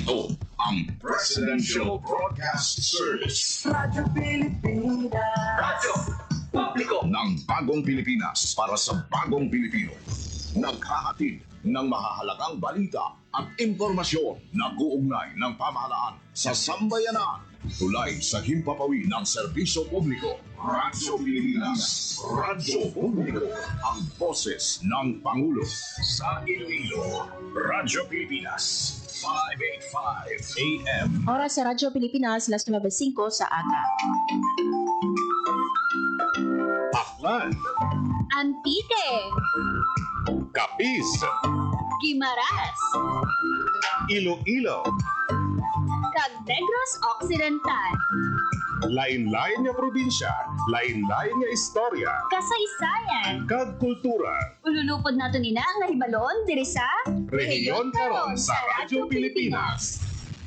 Ito ang Presidential Broadcast Service. Radyo Pilipinas. Radyo Publiko ng Bagong Pilipinas para sa Bagong Pilipino. Naghahatid ng mahahalagang balita at impormasyon na uugnay ng pamahalaan sa sambayanan. Tulay sa himpapawid ng serbisyo publiko. Radyo Pilipinas. Radyo Publiko. Ang boses ng Pangulo. Sa Iloilo, Radyo Pilipinas. 585 AM. Oras sa Radyo Pilipinas, alas 9:05 sa aga. Aklan. Antique, Capiz. Guimaras, Iloilo. Cagdegros Occidental, Lain-lain nga probinsya, lain-lain nga istorya, Kasaysayan. kag kultura. Ululupod nato nina ang nahibalon diri sa Rehiyon karon sa Radyo Pilipinas.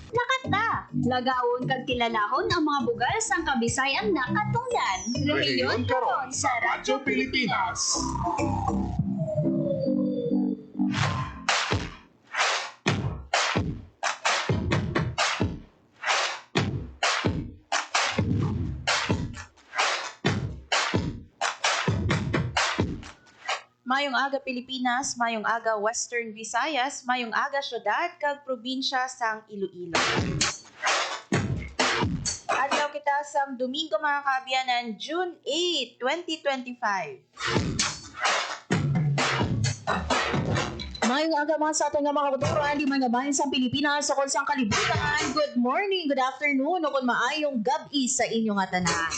Nakata, lagawon kag kilalahon ang mga bugal sang Kabisayan na katungdan. Rehiyon karon sa Radyo Pilipinas. Mayong aga Pilipinas, mayong aga Western Visayas, mayong aga syudad kag probinsya sang Iloilo. Adlaw kita sang Domingo mga kaabyanan, June 8, 2025. Mayong aga mga sa ating mga kabuturan, di mga bahin sa Pilipinas, sa kung sang kalibutan. Good morning, good afternoon, o kung maayong gabi sa inyong atanan.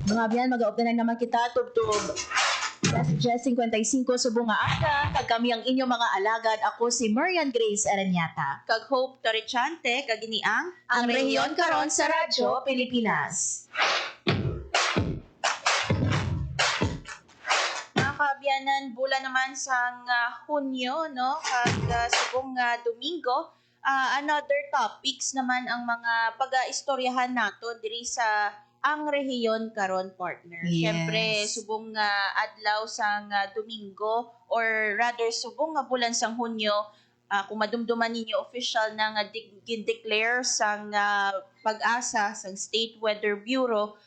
Mga abyan, mag-aop na naman kita, tubtub. Alas 10:55 sa bunga aga, kag kami ang inyong mga alagad. Ako si Marian Grace Aranyata. Kag Hope Torrechante, kag iniang ang Rehiyon karon sa Radyo Pilipinas. Mga kaabyanan, bulan naman sang Hunyo, no? Kag subong Domingo, another topics naman ang mga pag-istoryahan nato diri sa ang rehiyon karon partner. Yes. Siyempre, subong adlaw sang Domingo or rather subong bulan sang Hunyo, kung madumduman ninyo official na nga declare sang pag-asa sang State Weather Bureau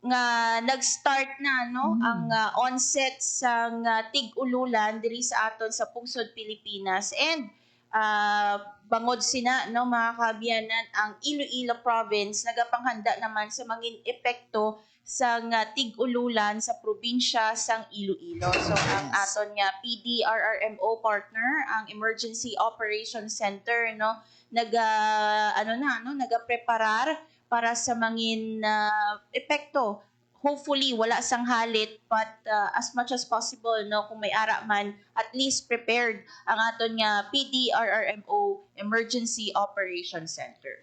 nga nag-start na no ang onset sang tig-ululan diri sa aton sa pungsod Pilipinas, and bangod sina no mga kaabyanan ang Iloilo province nagapanghanda naman sa mangin epekto sa tig-ululan sa probinsya sang Iloilo. So ang aton nga PDRRMO partner, ang Emergency Operations Center no nagapreparar para sa mangin epekto. Hopefully wala sang halit, but as much as possible no kung may ara man, at least prepared ang aton nga PDRRMO Emergency Operations Center.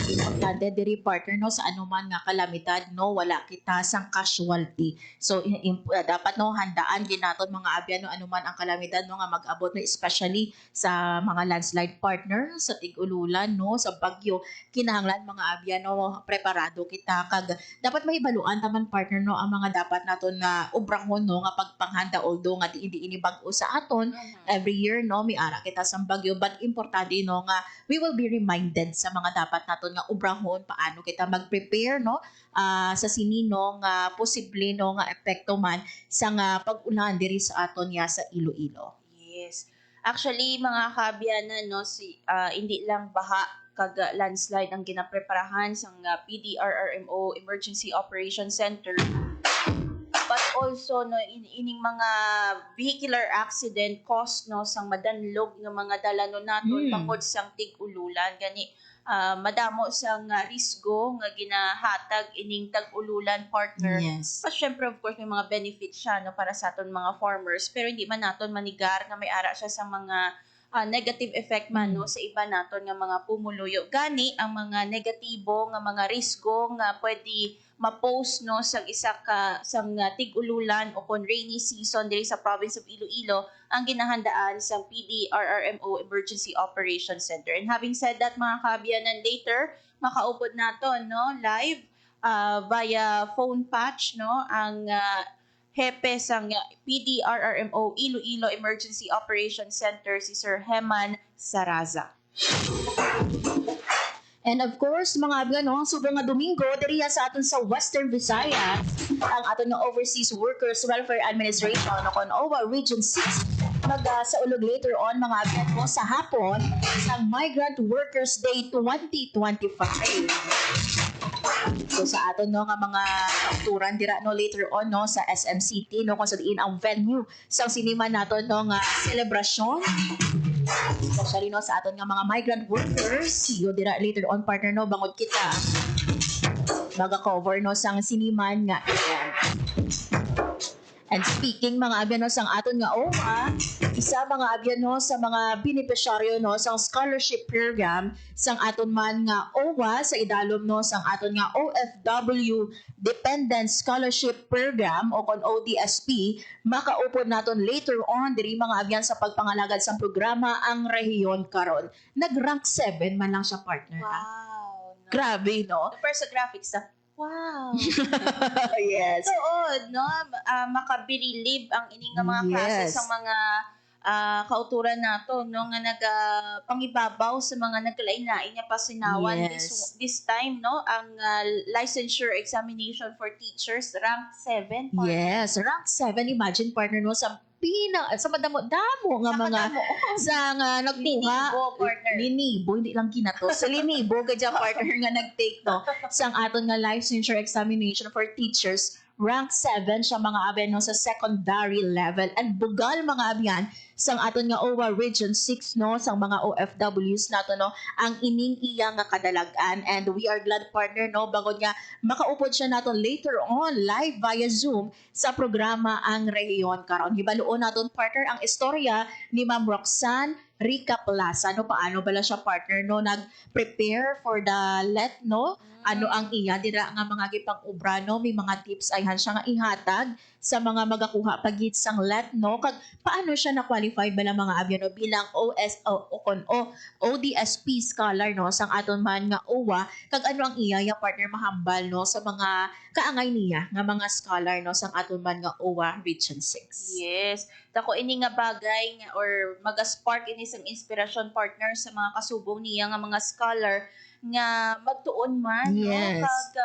Importante diri partner no sa anuman nga kalamidad no wala kita sang casualty. So dapat no handaan din naton mga abyan no anuman ang kalamidad no nga mag-abot no, especially sa mga landslide partner, sa tig-ululan no, sa bagyo. Kinahanglan mga abyan no preparado kita, kag dapat mahibaluan taman partner no ang mga dapat naton nga ubrahon no nga pagpanghanda, although nga di ini bag-o sa aton every year no may ara kita sang bagyo, but importante no nga we will be reminded sa mga dapat naton nga ubrahon paano kita mag-prepare no sa sinino nga posible no nga epekto man sa nga pag-ulan diri sa aton ya sa Iloilo. Yes. Actually, mga kaabyanan, no, hindi lang baha kag landslide ang ginapreparahan sa PDRRMO Emergency Operations Center, but also no ining mga vehicular accident caused no sang madanlog nga mga dalanon naton bangod sang tig-ululan gani. Madamo sang risgo nga ginahatag ining tag-ululan partner. Yes. But syempre, of course, may mga benefits siya no, para sa aton mga farmers, pero hindi man naton manigar nga may ara siya sa mga negative effect man no, sa iba naton nga mga pumuluyo. Gani ang mga negatibo nga mga risgo nga pwede ma-pose no sa isa ka sang tig-ululan o kon rainy season diri sa province of Iloilo ang ginahandaan sa PDRRMO Emergency Operations Center. And having said that, mga kaabyanan, later makaupod naton no live via phone patch no ang hepe sang PDRRMO Iloilo Emergency Operations Center, si Sir Heman Saraza. And of course, mga abyan, no, subong nga Domingo, diri sa aton sa Western Visayas, ang aton nga Overseas Workers Welfare Administration, no, kon OWA Region 6, sa ulog later on, mga abyan mo, sa hapon, sa Migrant Workers Day 2025. So sa aton no nga mga kauturan dira no later on no sa SM City no kung saan ang venue sang sinima naton no nga selebrasyon, especially no sa aton nga mga migrant workers yo dira later on partner no bangod kita maga-cover no sang siniman nga yan. And speaking mga abyan no sang aton nga isa mga abyan no sa mga beneficiaryo no sang scholarship program sang aton man nga OWA sa idalom no sang aton nga OFW Dependent Scholarship Program o kon ODSP makaupod naton later on diri mga abyan sa pagpangalagad sang programa ang rehiyon karon. Nag-rank 7 man lang siya partner. Ha? Wow. No? Grabe no. The first sa graphics na, wow. Yes. Tuod, no? Makabilib ang ining nga mga klase Yes. sa mga kauturan nato no nga pangibabaw sa mga nagkalain-lain nga pasinawan Yes. this time no ang licensure examination for teachers rank 7 Yes, rank 7. Imagine partner no sa sa madamo-damo nga mga sa nga nagkuha Linibo, partner. Linibo, hindi lang kinato. Sa Linibo gadya partner nga nag-take no sang aton nga licensure examination for teachers rank 7 siya mga abyan no sa secondary level and bugal mga abyan sang aton nga OWA Region 6 no sang mga OFWs nato no ang ining iya nga kadalagan and we are glad partner no bangod nga makaupod siya naton later on live via Zoom sa programa ang rehiyon karon. Hibaluon naton partner ang istorya ni Ma'am Roxanne Rica Plaza no paano bala siya partner no nag-prepare for the let no ano ang iya dira nga mga gipang-ubra no may mga tips ayhan siya nga ihatag sa mga magakuha pagit sang let no kag paano siya na qualify bala mga abyan no bilang ODSP scholar no sang aton man nga OWA kag ano ang iya ya partner mahambal no sa mga kaangay niya nga mga scholar no sang aton man nga OWA Region 6. Yes. Dako ini nga bagay nga or maga-spark ini sang inspirasyon partner sa mga kasubong niya nga mga scholar nga magtuon man Yes. no kag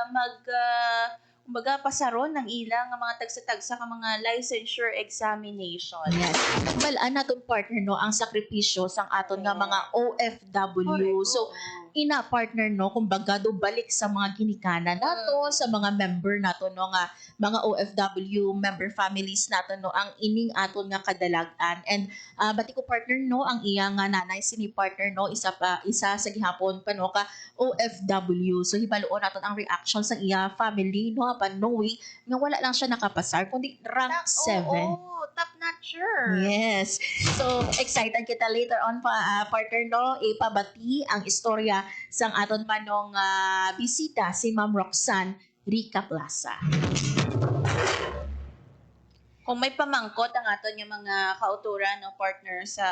kumbaga pasaron ng ilang nga mga tagsa-tagsa ka mga licensure examination. Yes. Balaan naton partner no ang sakripisyo sang aton nga mga OFW. So ina partner no kumbaga do balik sa mga ginikanan nato sa mga member nato no nga mga OFW member families nato no ang ining aton nga kadalagan and bati ko partner no ang iya nga nanay sini partner no isa sa gihapon pa no ka OFW so hibaluon naton ang reaction sa iya family no apan knowing nga wala lang siya nakapasar kundi rank 7. Oo, top notcher. Yes. So, excited kita later on pa, partner, no? Ipabati ang istorya sang aton manong bisita si Ma'am Roxanne Rica Plaza. Kung may pamangkot ang aton yung mga kauturan no partner sa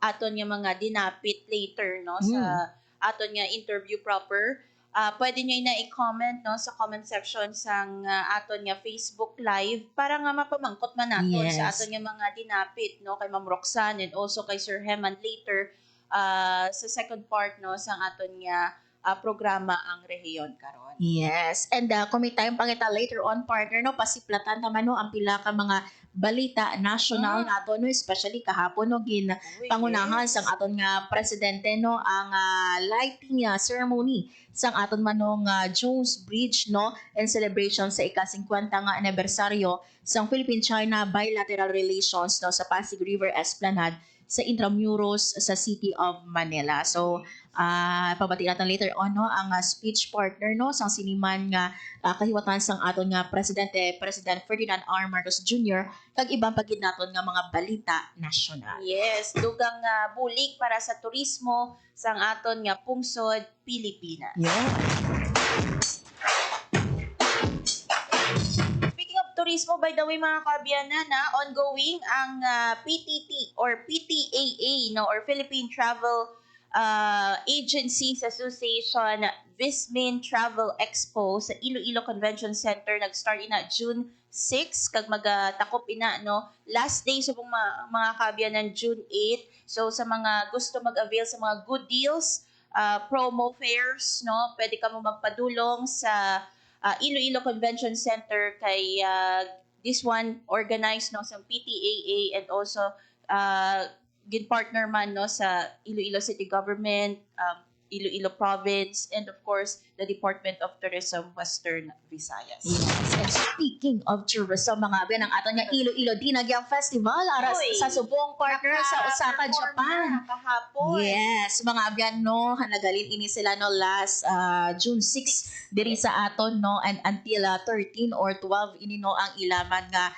aton yung mga dinapit later no sa aton nga interview proper, pwede nyo na i-comment no sa comment section sang aton nga Facebook live para nga mapamangkot man naton Yes. sa aton nga mga dinapit no kay Ma'am Roxanne and also kay Sir Heman later sa second part no sang aton nga programa ang rehiyon karon. Yes. And kung may time pa kita later on, partner, no, pasiplatan naman no, ang pila ka mga balita national nato no especially kahapon no pangunahan sang aton nga presidente no ang lighting ceremony sang aton manong Jones Bridge no and celebration sa ika-50 nga anibersaryo sang Philippine-China bilateral relations no sa Pasig River Esplanade sa Intramuros sa City of Manila. So pabati natin later on no ang speech partner no sang siniman nga kahiwatan sang aton nga President Ferdinand R. Marcos Jr. kag ibang pagid naton nga mga balita nasyonal. Yes, dugang bulig para sa turismo sang aton nga pungsod Pilipinas. Yeah. Speaking of turismo, by the way mga kaabyanan, ongoing ang PTT or PTAA no or Philippine Travel Agencies Association Bismin Travel Expo sa Iloilo Convention Center. Nag-start ina June 6 kag magatakop ina no. Last day subong mga kabyanan June 8. So sa mga gusto mag-avail sa mga good deals, promo fares no, pwede ka mo magpadulong sa Iloilo Convention Center kay this one organized no sa PTAA and also gin partner man no sa Iloilo City Government, Iloilo Province, and of course the Department of Tourism Western Visayas. Yes, and speaking of tourism, mga abyan, ang aton nga Iloilo Dinagyang Festival aras Uy, sa subong partner sa Osaka, Japan. Kahapon. Yes, mga abyan no, hanagalin ini sila no last June 6 diri sa aton no, and until 13 or 12 ini no ang ilaman nga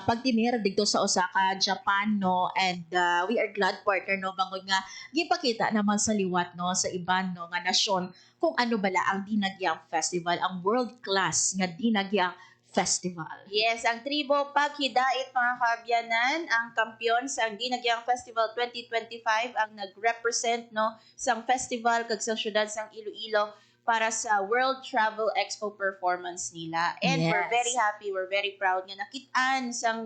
pagtinir dito sa Osaka, Japan no, and we are glad partner no bangod nga gipakita naman sa liwat no sa iban no nga nasyon kung ano bala ang Dinagyang Festival, ang world class nga Dinagyang Festival. Yes, ang Tribo Paghidait mga kabyanan, ang kampiyon sa Dinagyang Festival 2025 ang nag-represent no sang festival kag sa syudad sang Iloilo para sa World Travel Expo performance nila. And we're Yes. very happy, we're very proud nga nakitaan sang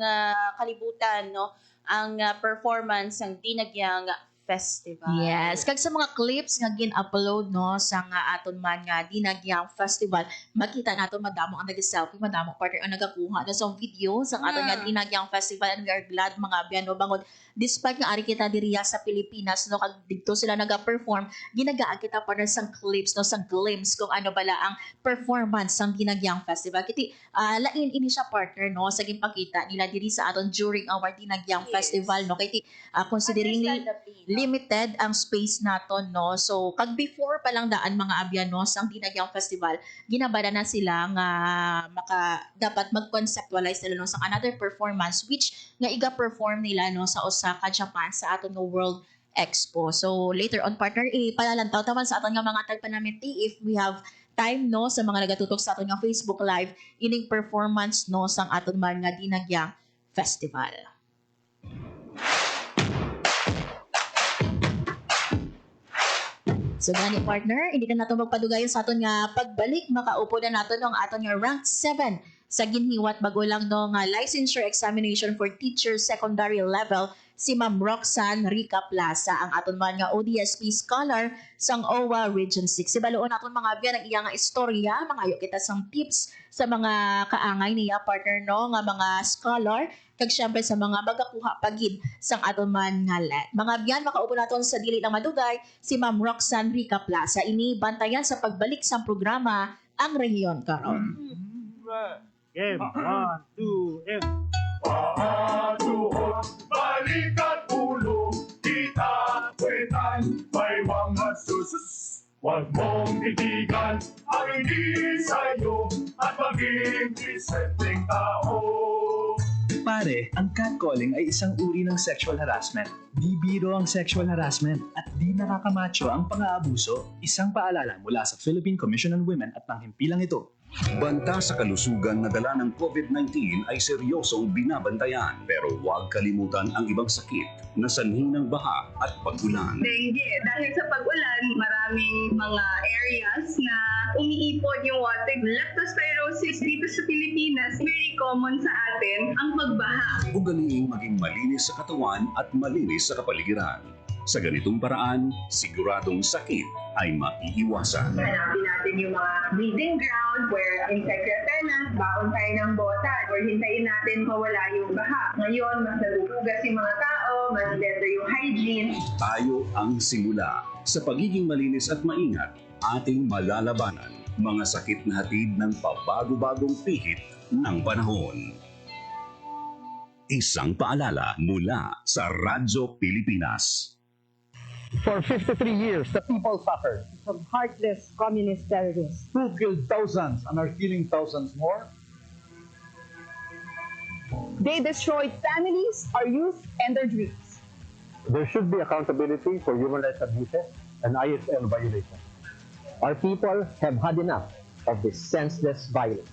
kalibutan no ang performance sang Dinagyang Festival. Yes, kag sa mga clips nga gin-upload no sa nga aton man nga Dinagyang Festival, makita nato madamo ang nag-selfie, madamo partner ang nagakuha na sa video sa aton nga Dinagyang Festival, and we are glad mga abyan no bangod despite nga ari kita diriya sa Pilipinas no kag dito sila naga-perform, ginagaan kita partner sang clips no sang glimpse kung ano bala ang performance sang Dinagyang Festival. Kiti lain ini siya partner no sa ginpakita nila diri sa aton during our Dinagyang Yes. Festival no kay considering limited ang space naton no, so kag before pa lang daan mga abyan no sang Dinagyang Festival, ginabada na sila nga dapat mag-conceptualize nila no sa another performance which nga iga-perform nila no sa Osaka, Japan sa aton nga World Expo. So later on partner palalantaw taman sa aton nga mga tagpanamiti if we have time no sa mga nagatutok sa aton nga Facebook Live ining performance no sang aton man nga Dinagyang Festival. So gani partner, hindi na nato magpadugayon sa aton nga pagbalik, makaupo na nato ang aton nga rank 7 sa ginhiwat bago lang no nga licensure examination for teacher secondary level si Ma'am Roxanne Rica Plaza, ang aton man nga ODSP scholar sang OWA Region 6. Sibaloon naton mga abyan ang iya nga istorya, mangayo kita sang tips sa mga kaangay niya partner no nga mga scholar kag syempre sa mga magakuha pagid sang aton man nga let. Mga abyan, makaupo naton sa dili lang madugay si Ma'am Roxanne Rica Plaza. Ini bantayan sa pagbalik sang programa ang rehiyon karon. Game, 1, 2, and... Pahatuhon, balikan ulo, kita kwetan, may mga susus. Huwag mong titigan ang hindi sa'yo at maging disenteng tao. Pare, ang catcalling ay isang uri ng sexual harassment. Di biro ang sexual harassment at di nakakamacho ang pang-aabuso. Isang paalala mula sa Philippine Commission on Women at ng himpilang ito. Banta sa kalusugan na dala ng COVID-19 ay seryosong binabantayan. Pero huwag kalimutan ang ibang sakit na sanhi ng baha at pag-ulan. Dengue. Dahil sa pag-ulan, maraming mga areas na umiipon yung water. Leptospirosis dito sa Pilipinas, very common sa atin ang pagbaha. Ugaliing maging malinis sa katawan at malinis sa kapaligiran. Sa ganitong paraan, siguradong sakit ay maiiwasan. Hanapin natin yung mga breeding ground where insect repellent, baon tayo ng botan, or hintayin natin mawala yung baha. Ngayon, mas naguhugas yung mga tao, mas better yung hygiene. Tayo ang simula. Sa pagiging malinis at maingat, ating malalabanan mga sakit na hatid ng pabago-bagong pihit ng panahon. Isang paalala mula sa Radyo Pilipinas. For 53 years, the people suffered. From heartless communist terrorists. Who killed thousands and are killing thousands more? They destroyed families, our youth, and their dreams. There should be accountability for human rights abuses and ISL violations. Our people have had enough of this senseless violence.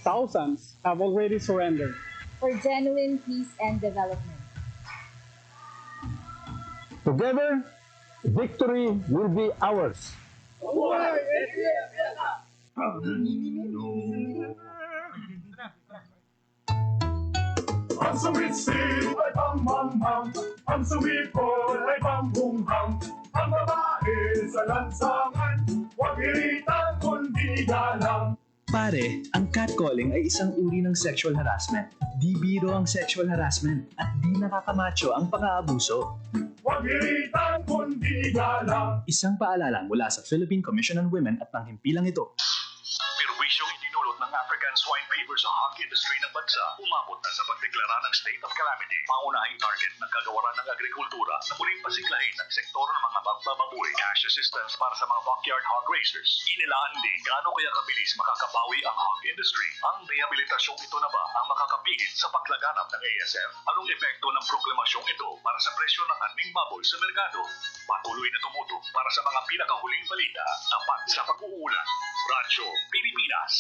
Thousands have already surrendered. For genuine peace and development. Together, victory will be ours. War Ang sumitsid ay pang-mam-ham, ang sumipol ay pang-bum-ham, ang babae sa lansangan, huwag iritan kundi galang. Pare, ang catcalling ay isang uri ng sexual harassment. Di biro ang sexual harassment at di nakakamacho ang pang-aabuso. Huwag iritan kundi galang. Isang paalala mula sa Philippine Commission on Women at panghimpilang ito. Perwisyong idinulot ng African swine fever sa hog industry ng bansa umabot na sa pagdeklara ng state of calamity. Pangunahing target ng kagawaran ng agrikultura na muling pasiglahin ng sektor ng mga magbababoy. Cash assistance para sa mga backyard hog raisers. Inilaan din gaano kaya kabilis makakabawi ang hog industry. Ang rehabilitasyong ito na ba ang makakapigil sa paglaganap ng ASF? Anong epekto ng proklamasyong ito para sa presyo ng karning baboy sa merkado? Patuloy na tumutok para sa mga pinakahuling balita tapat sa pag-uulan. Radyo Pilipinas.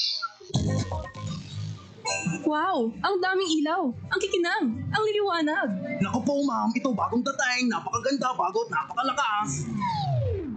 Wow! Ang daming ilaw! Ang kikinang! Ang liliwanag! Naku po ma'am, ito bagong dating, napakaganda, bago at napakalakas.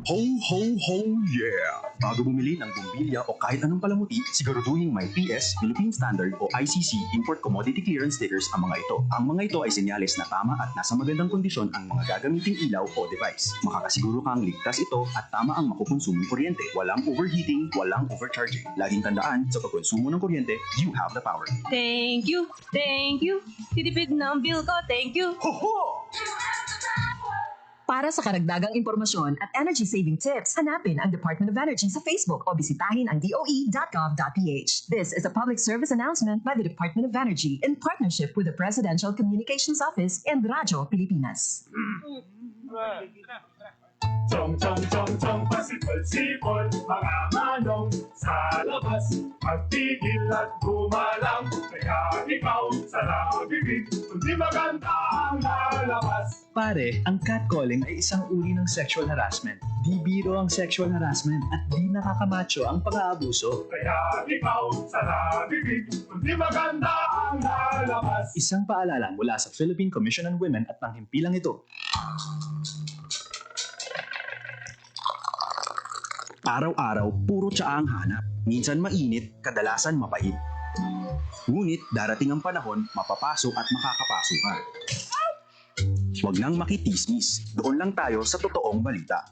Ho, ho, ho, yeah! Bago bumili ng bumbilya o kahit anong palamuti, siguraduhin may PS, Philippine Standard o ICC Import Commodity Clearance stickers ang mga ito. Ang mga ito ay senyales na tama at nasa magandang kondisyon ang mga gagamiting ilaw o device. Makakasiguro kang ligtas ito at tama ang makukonsuming kuryente. Walang overheating, walang overcharging. Laging tandaan, sa pagkonsumo ng kuryente, you have the power. Thank you! Thank you! Titipid na ang bill ko! Thank you! Ho, ho! Para sa karagdagang impormasyon at energy-saving tips, hanapin ang Department of Energy sa Facebook o bisitahin ang doe.gov.ph. This is a public service announcement by the Department of Energy in partnership with the Presidential Communications Office and Radyo Pilipinas. Chong, chong, chong, chong, pasipol-sipol, mga manong sa labas, magtigil at gumalang, kaya ikaw sa labibig, kundi maganda ang lalabas. Pare, ang catcalling ay isang uri ng sexual harassment. Di biro ang sexual harassment at di nakakamacho ang pang-aabuso. Kaya ikaw sa labibig, kundi maganda ang lalabas. Isang paalala mula sa Philippine Commission on Women at panghimpilang ito. Araw-araw, puro tsaa ang hanap. Minsan mainit, kadalasan mapait. Ngunit darating ang panahon, mapapasok at makakapasok ka. Huwag nang makitismis. Doon lang tayo sa totoong balita.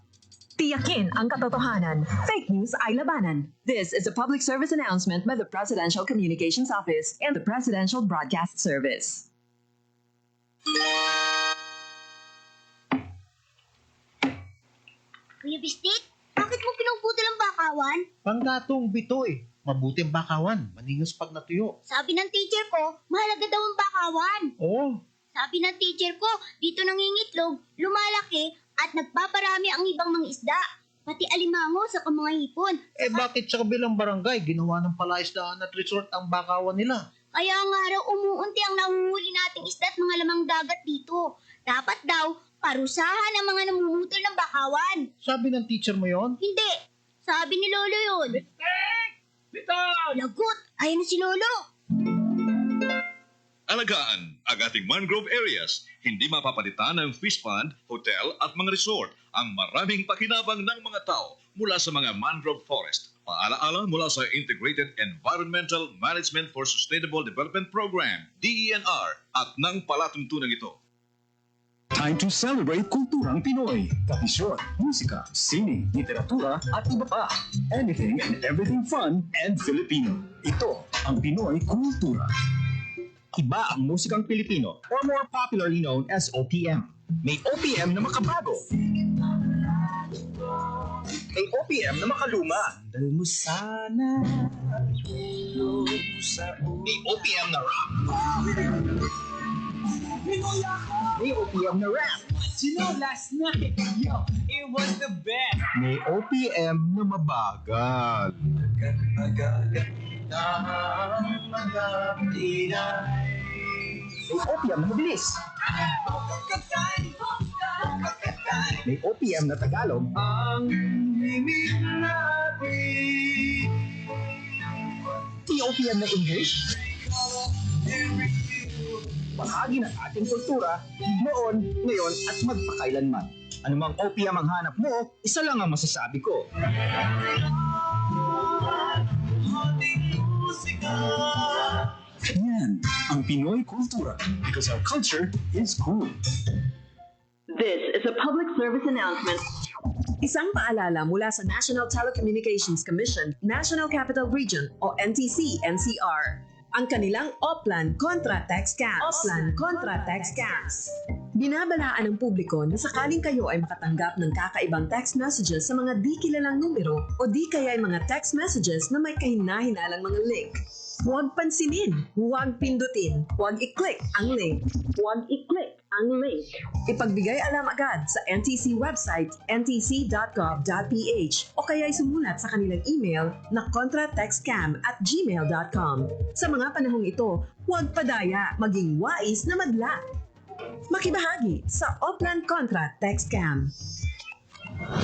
Tiyakin ang katotohanan. Fake news ay labanan. This is a public service announcement by the Presidential Communications Office and the Presidential Broadcast Service. Kuya Bistik, bakit mo pinuputol ang bakawan? Panggatong bito eh. Mabuti ang bakawan, maningos pag natuyo. Sabi ng teacher ko, mahalaga daw ang bakawan. Oo. Sabi ng teacher ko, dito nangingitlog, lumalaki, at nagpaparami ang ibang mga isda. Pati alimango sa mga hipon. Bakit sa kabilang barangay, ginawa ng palaisdaan at resort ang bakawan nila? Kaya nga raw umuunti ang nahuhuli nating isda at mga lamang dagat dito. Dapat daw, parusahan ang mga namumutol ng bakawan. Sabi ng teacher mo yon? Hindi. Sabi ni Lolo yun. Lagot! Ayun na si Lolo. Alagaan ang ating mangrove areas. Hindi mapapalitan ng fish pond, hotel at mga resort ang maraming pakinabang ng mga tao mula sa mga mangrove forest. Paalaala mula sa Integrated Environmental Management for Sustainable Development Program, DENR, at ng palatuntunan ito. Time to celebrate kulturang Pinoy. Tradisyon, musika, sining, literatura, at iba pa. Anything and everything fun and Filipino. Ito ang Pinoy Kultura. Iba ang musikang Pilipino, or more popularly known as OPM. May OPM na makabago. May OPM na makaluma. Dal mo sana. May OPM na rock. May OPM na rap. You know, last night, yo, it was the best. May OPM na mabagal. May OPM na mabilis. May OPM na Tagalog. Ang himig natin. May OPM na English. Bahagi ng ating kultura, noon, ngayon, at magpakailanman. Anumang OPM ang hanap mo, isa lang ang masasabi ko. Yan ang Pinoy kultura because our culture is cool. This is a public service announcement. Isang paalala mula sa National Telecommunications Commission, National Capital Region o NTC-NCR. Ang kanilang Oplan Contra Text Scams. Oplan Contra Text Scams. Binabalaan ng publiko na sakaling kayo ay makatanggap ng kakaibang text messages sa mga di kilalang numero o di kaya ay mga text messages na may kahina-hinalang mga link. Huwag pansinin, huwag pindutin, huwag i-click ang link. Huwag i-click ang link. Ipagbigay alam agad sa NTC website ntc.gov.ph o kaya'y sumulat sa kanilang email na contratextcam@gmail.com. Sa mga panahong ito, huwag padaya, maging wais na madla. Makibahagi sa Oplan Contra Text Scam.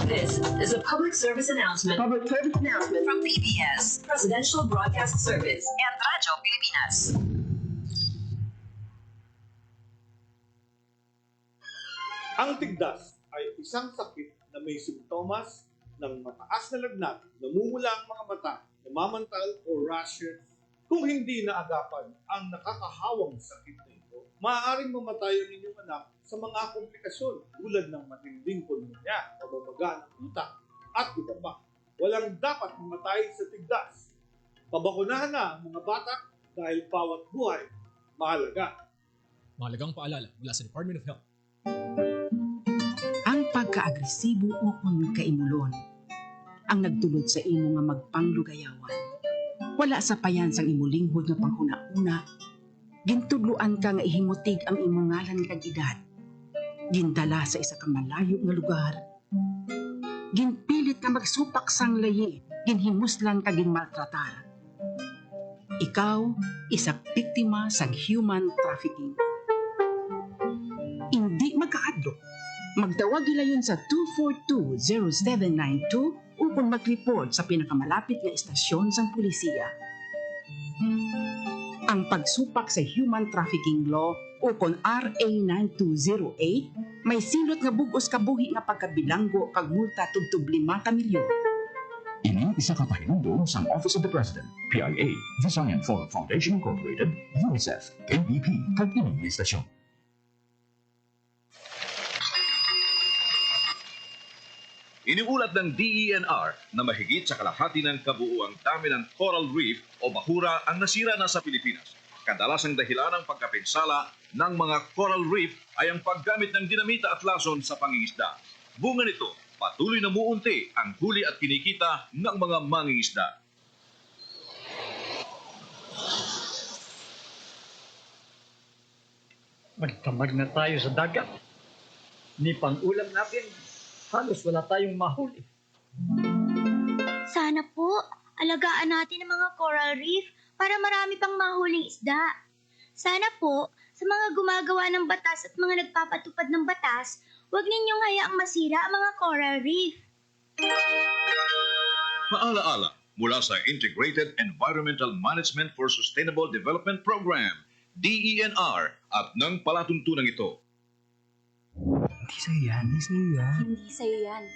This is a public service announcement. Public service announcement from PBS, Presidential Broadcast Service, and Radyo Pilipinas. Ang tigdas ay isang sakit na may simptomas ng mataas na lagnat, namumula ang mga mata, namamantal o rashes. Kung hindi naagapan ang nakakahawang sakit na ito, maaaring mamatay ang inyong anak sa mga komplikasyon tulad ng matinding pulmonya, pamamaga ng utak, at iba pa. Walang dapat mamatay sa tigdas. Pabakunahan na ang mga bata dahil bawat buhay mahalaga. Mahalagang paalala mula sa Department of Health. Ang pagka-agresibo o kaimulon ang nagtulod sa imo nga magpanglugayawan. Wala sa payansang imulinghod nga panghuna-una, gintudluan ka nga ihimutig ang imong ngalan kag edad. Gindala sa isa ka malayo nga lugar. Ginpilit ka magsupak sang layi, ginhimuslan ka ginmaltratar. Ikaw, isa biktima sa human trafficking. Hindi magkaadlo. Magtawag gilayon sa 242-0792 upang mag-report sa pinakamalapit nga istasyon sang pulisiya. Ang pagsupak sa human trafficking law o kon RA 9208 may silot nga bugos kabuhi nga pagkabilanggo kag multa tugtog 5 ka milyon. Ini isa ka pahinumdum sa Office of the President, PIA, Visayan Forum Foundation Incorporated, UNICEF, NBP, kag ining istasyon. Iniulat ng DENR na mahigit sa kalahati ng kabuuang dami ng coral reef o bahura ang nasira na sa Pilipinas. Kadalasang dahilan ng pagkapinsala ng mga coral reef ay ang paggamit ng dinamita at lason sa pangingisda. Bunga nito, patuloy na muunti ang huli at kinikita ng mga mangingisda. Magtamag na tayo sa dagat. Ni pang-ulam natin, halos wala tayong mahuli. Sana po, alagaan natin ang mga coral reef para marami pang mahuling isda. Sana po, sa mga gumagawa ng batas at mga nagpapatupad ng batas, huwag ninyong hayaang masira ang mga coral reef. Paalaala mula sa Integrated Environmental Management for Sustainable Development Program, DENR, at ng palatuntunan ito. Hindi sa'yo yan, hindi sa'yo yan. Hindi sa'yo yan.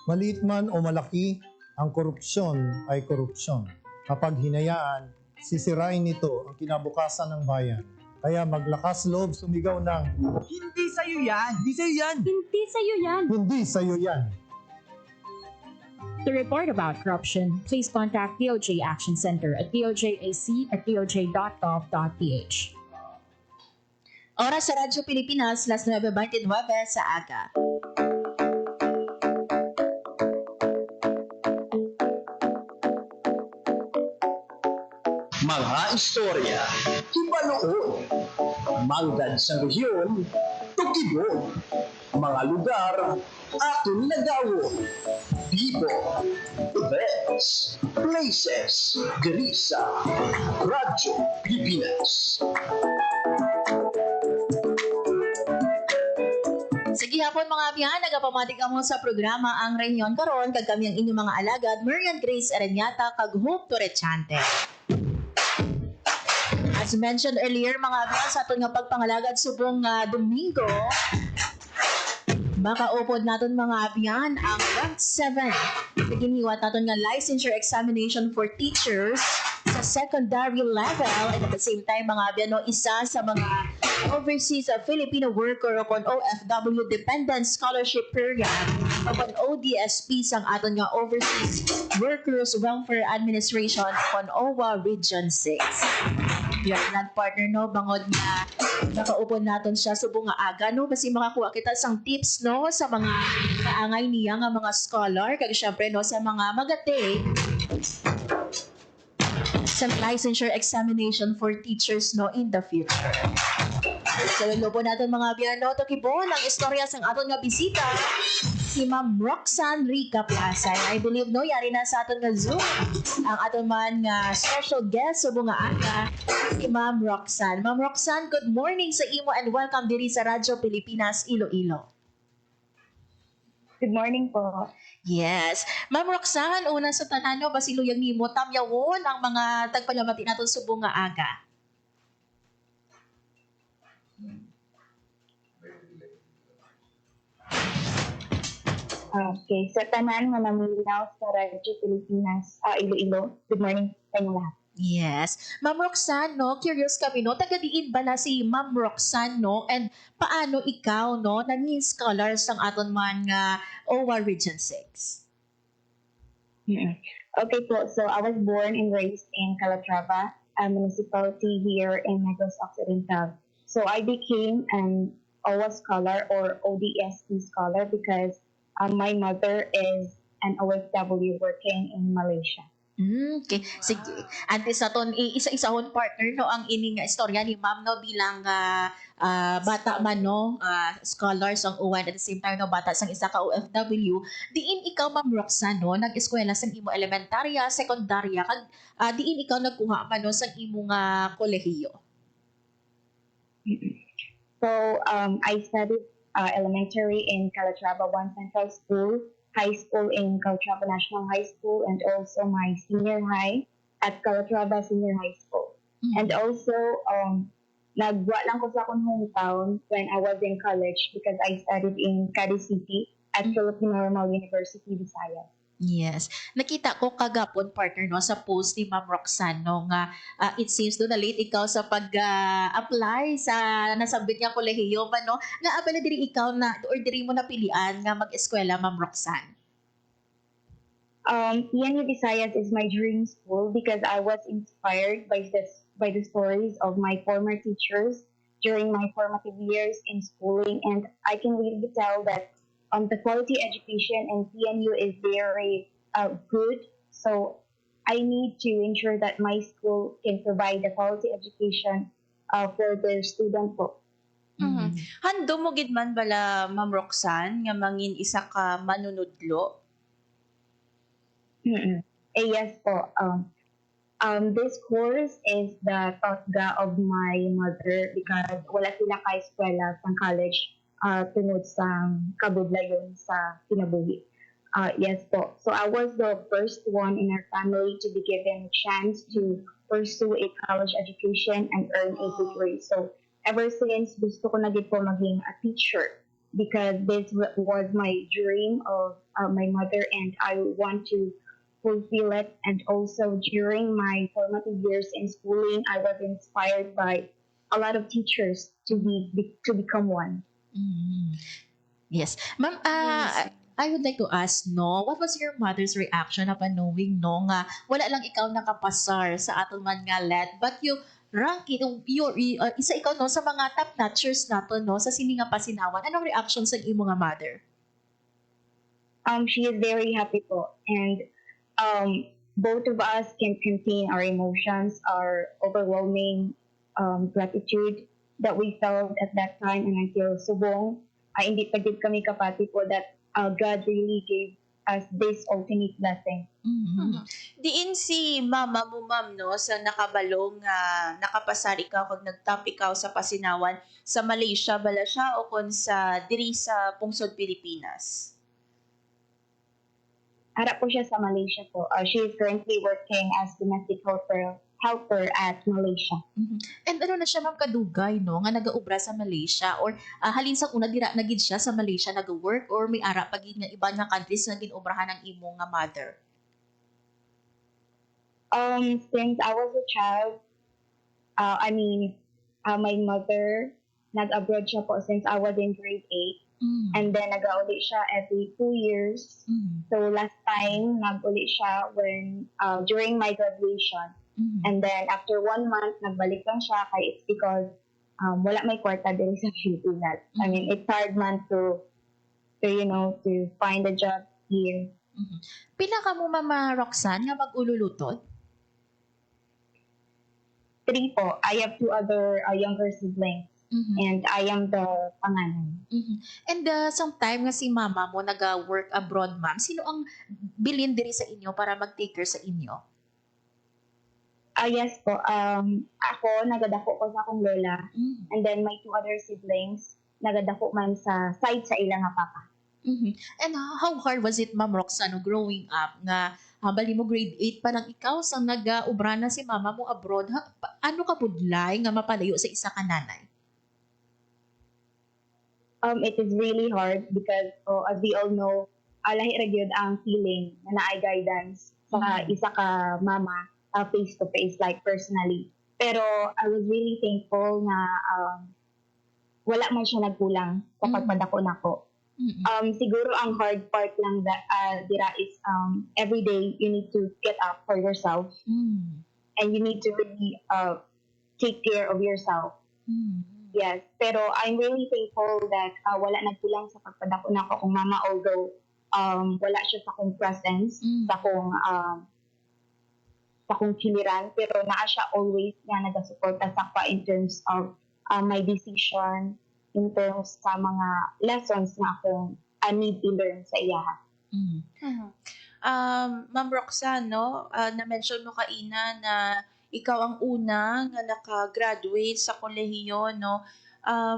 Maliit man o malaki, ang korupsyon ay korupsyon. Kapag hinayaan, sisirain nito ang kinabukasan ng bayan. Kaya maglakas loob sumigaw ng Hindi sa'yo yan! Hindi sa'yo yan! Hindi sa'yo yan! Hindi sa'yo yan! To report about corruption, please contact DOJ Action Center at dojAC@doj.gov.ph. Oras sa Radyo Pilipinas, las 9:29 sa aga. Mga istorya, hibaloon, manggad sa rehiyon, tukibon, mga lugar, aton nagawon, people, events, places, Gerisa, Radyo Pilipinas. Sige hapon mga abyan, nagapamatik mo sa programa ang Reunion karon kag kami ang inyong mga alagad, Marian Grace Aranyata kag Hope Torechante. As mentioned earlier mga abyan, sa aton nga pagpangalagad subong Domingo, Makaupod naton mga abyan ang rank 7. Naginiwat naton nga licensure examination for teachers sa secondary level and at the same time mga abyan no, isa sa mga overseas Filipino worker o kon OFW dependent scholarship program o kon ODSP sang aton nga Overseas Workers Welfare Administration kon OWA Region 6. Yan lang partner no bangod na nakaupon naton siya subong nga aga no basi makakuha kita sang tips no sa mga kaangay niya nga mga scholar kag syempre no sa mga magate sa licensure examination for teachers no in the future. So lupo naton mga biyano to kibon ang istorya sang aton nga bisita si Ma'am Roxanne Rica Pasay. I believe no yari na sa aton nga Zoom ang aton man nga special guest subong nga aga si Ma'am Roxanne. Ma'am Roxanne, good morning sa imo and welcome diri sa Radyo Pilipinas Iloilo. Good morning po. Yes. Ma'am Roxanne, una sa tanan no basiluyang nimo tamyawon ang mga tagpalamati naton subong nga aga. Okay, sa tanan nga naminaw sa Radyo Pilipinas, Iloilo. Good morning sa inyo lahat. Yes. Ma'am Roxanne, no, curious kami, no, taga-diin ba na si Ma'am Roxanne, no, and paano ikaw, no, naging scholar sang aton man nga OWA Region 6? Okay po, so I was born and raised in Calatrava, a municipality here in Negros Occidental. So I became an OWA scholar or ODSP scholar because my mother is an OFW working in Malaysia. Okay. Sige. Antes sa ton isa-isahon partner no ang ining istorya ni Ma'am no bilang bata man no scholars ang uwan at the same time no bata sang isa ka OFW diin ikaw Ma'am Roxanne no nag-eskwela sang imo elementarya, sekundarya kag diin ikaw nagkuha man no sang imo nga kolehiyo. So I studied elementary in Calatrava One Central School, high school in Calatrava National High School, and also my senior high at Calatrava Senior High School. And also, nagwa lang ko sa akong hometown when I was in college because I studied in Cadiz City at Philippine Normal University, Visayas. Yes. Nakita ko kagapon partner no sa post ni Ma'am Roxanne no nga it seems do na late ikaw sa pag-apply sa nasabit nga kolehiyo ba no nga apela diri ikaw na or diri mo napilian nga mag-eskwela Ma'am Roxanne. PNU Visayas is my dream school because I was inspired by the stories of my former teachers during my formative years in schooling, and I can really tell that the quality education in PNU is very good. So I need to ensure that my school can provide the quality education for their student po. Hando mo gid man bala Ma'am Roxanne nga mangin isa ka manunudlo? Yes po. This course is the taught of my mother because wala sila ka-eskwela sa college tungod sa kabudlayon sa kinabuhi. Yes po. So I was the first one in our family to be given a chance to pursue a college education and earn a degree. So ever since, gusto ko na din po maging a teacher because this was my dream of my mother and I want to fulfill it. And also during my formative years in schooling, I was inspired by a lot of teachers to become one. Yes. Ma'am, I would like to ask, no, what was your mother's reaction upon knowing, no, nga wala lang ikaw nakapasar sa aton man nga LED, but you rank it, isa ikaw, no, sa mga top-notchers nato, no, sa sini nga pasinawan. Anong reaction sa imo nga mother? She is very happy po. And both of us can contain our emotions, our overwhelming gratitude that we felt at that time, and I feel subong hindi pa gid kami kapati po that God really gave us this ultimate blessing. Diin si mama mo ma'am no sa nakabalong nakapasar ikaw kag nagtap ikaw sa pasinawan sa Malaysia bala siya o kon sa diri sa pungsod Pilipinas? Harap po siya sa Malaysia po. She is currently working as domestic helper at Malaysia. And ano na siya ma'am kadugay no nga nagaubra sa Malaysia or halin sa una dira na gid siya sa Malaysia nag-work or may ara pa gid nga iba nga countries nga ginobrahan ang imo nga mother? Since I was a child, my mother nag-abroad siya po since I was in grade 8. And then nag-uli siya every 2 years. So last time nag-uli siya when during my graduation. And then after 1 month nagbalik lang siya kay it's because wala may kwarta diri sa Pilipinas. I mean it's hard man to find a job here. Pila ka mo Mama Roxanne nga mag-ululutot? 3 po. I have 2 other younger siblings. And I am the panganay. And sometime nga si mama mo nag-work abroad, ma'am, sino ang bilin diri sa inyo para mag-take care sa inyo? Yes po. Ako, nagadako ko sa akong lola. And then my 2 other siblings, nagadako man sa side sa ilang nga papa. And how hard was it, Ma'am Roxanne, growing up nga bali mo grade 8 pa lang ikaw sa nag-ubra na si mama mo abroad? Ano ka pudlay nga mapalayo sa isa ka nanay? It is really hard because as we all know, lahi ra gyud ang feeling na naay guidance sa isa ka mama face to face like personally. Pero I was really thankful na wala man siya nagkulang sa pagpadako nako. Siguro ang hard part lang dira is every day you need to get up for yourself and you need to really take care of yourself. Yes, pero I'm really thankful that wala nagkulang sa pagpadako nako kung mama, although wala siya sa akong presence, sa akong kiliran, pero naa siya always nga nagasuporta sa pa in terms of my decision, in terms sa mga lessons na akong need to learn sa iya. Ma'am Roxanne, no, na-mention mo kaina na ikaw ang una nga naka-graduate sa kolehiyo, no?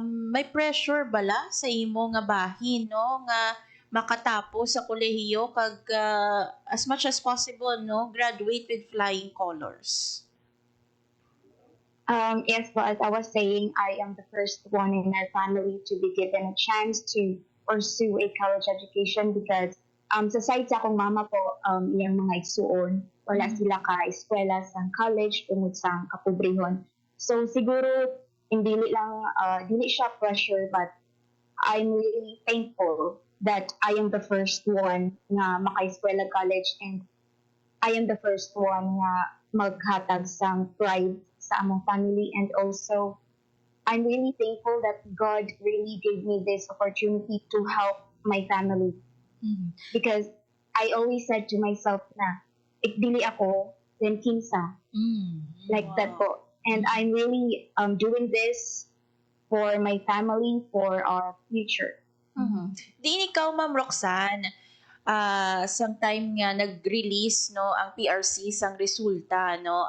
May pressure bala sa imo nga bahin, no? Nga makatapos sa kolehiyo kag as much as possible, no? Graduate with flying colors. Yes, but as I was saying, I am the first one in our family to be given a chance to pursue a college education because sa side sa akong mama po, iyang mga igsuon, wala sila ka-eskwela sa college tungod sa kapobrehon. So siguro, dili siya pressure, but I'm really thankful that I am the first one na maka-eskwela college and I am the first one nga maghatag sa pride sa among family, and also I'm really thankful that God really gave me this opportunity to help my family. Because I always said to myself na, if dili ako, then kinsa. Like that po. And I'm really doing this for my family, for our future. Diin ikaw, Ma'am Roxanne, sang time nga nag-release no ang PRC sang resulta, no,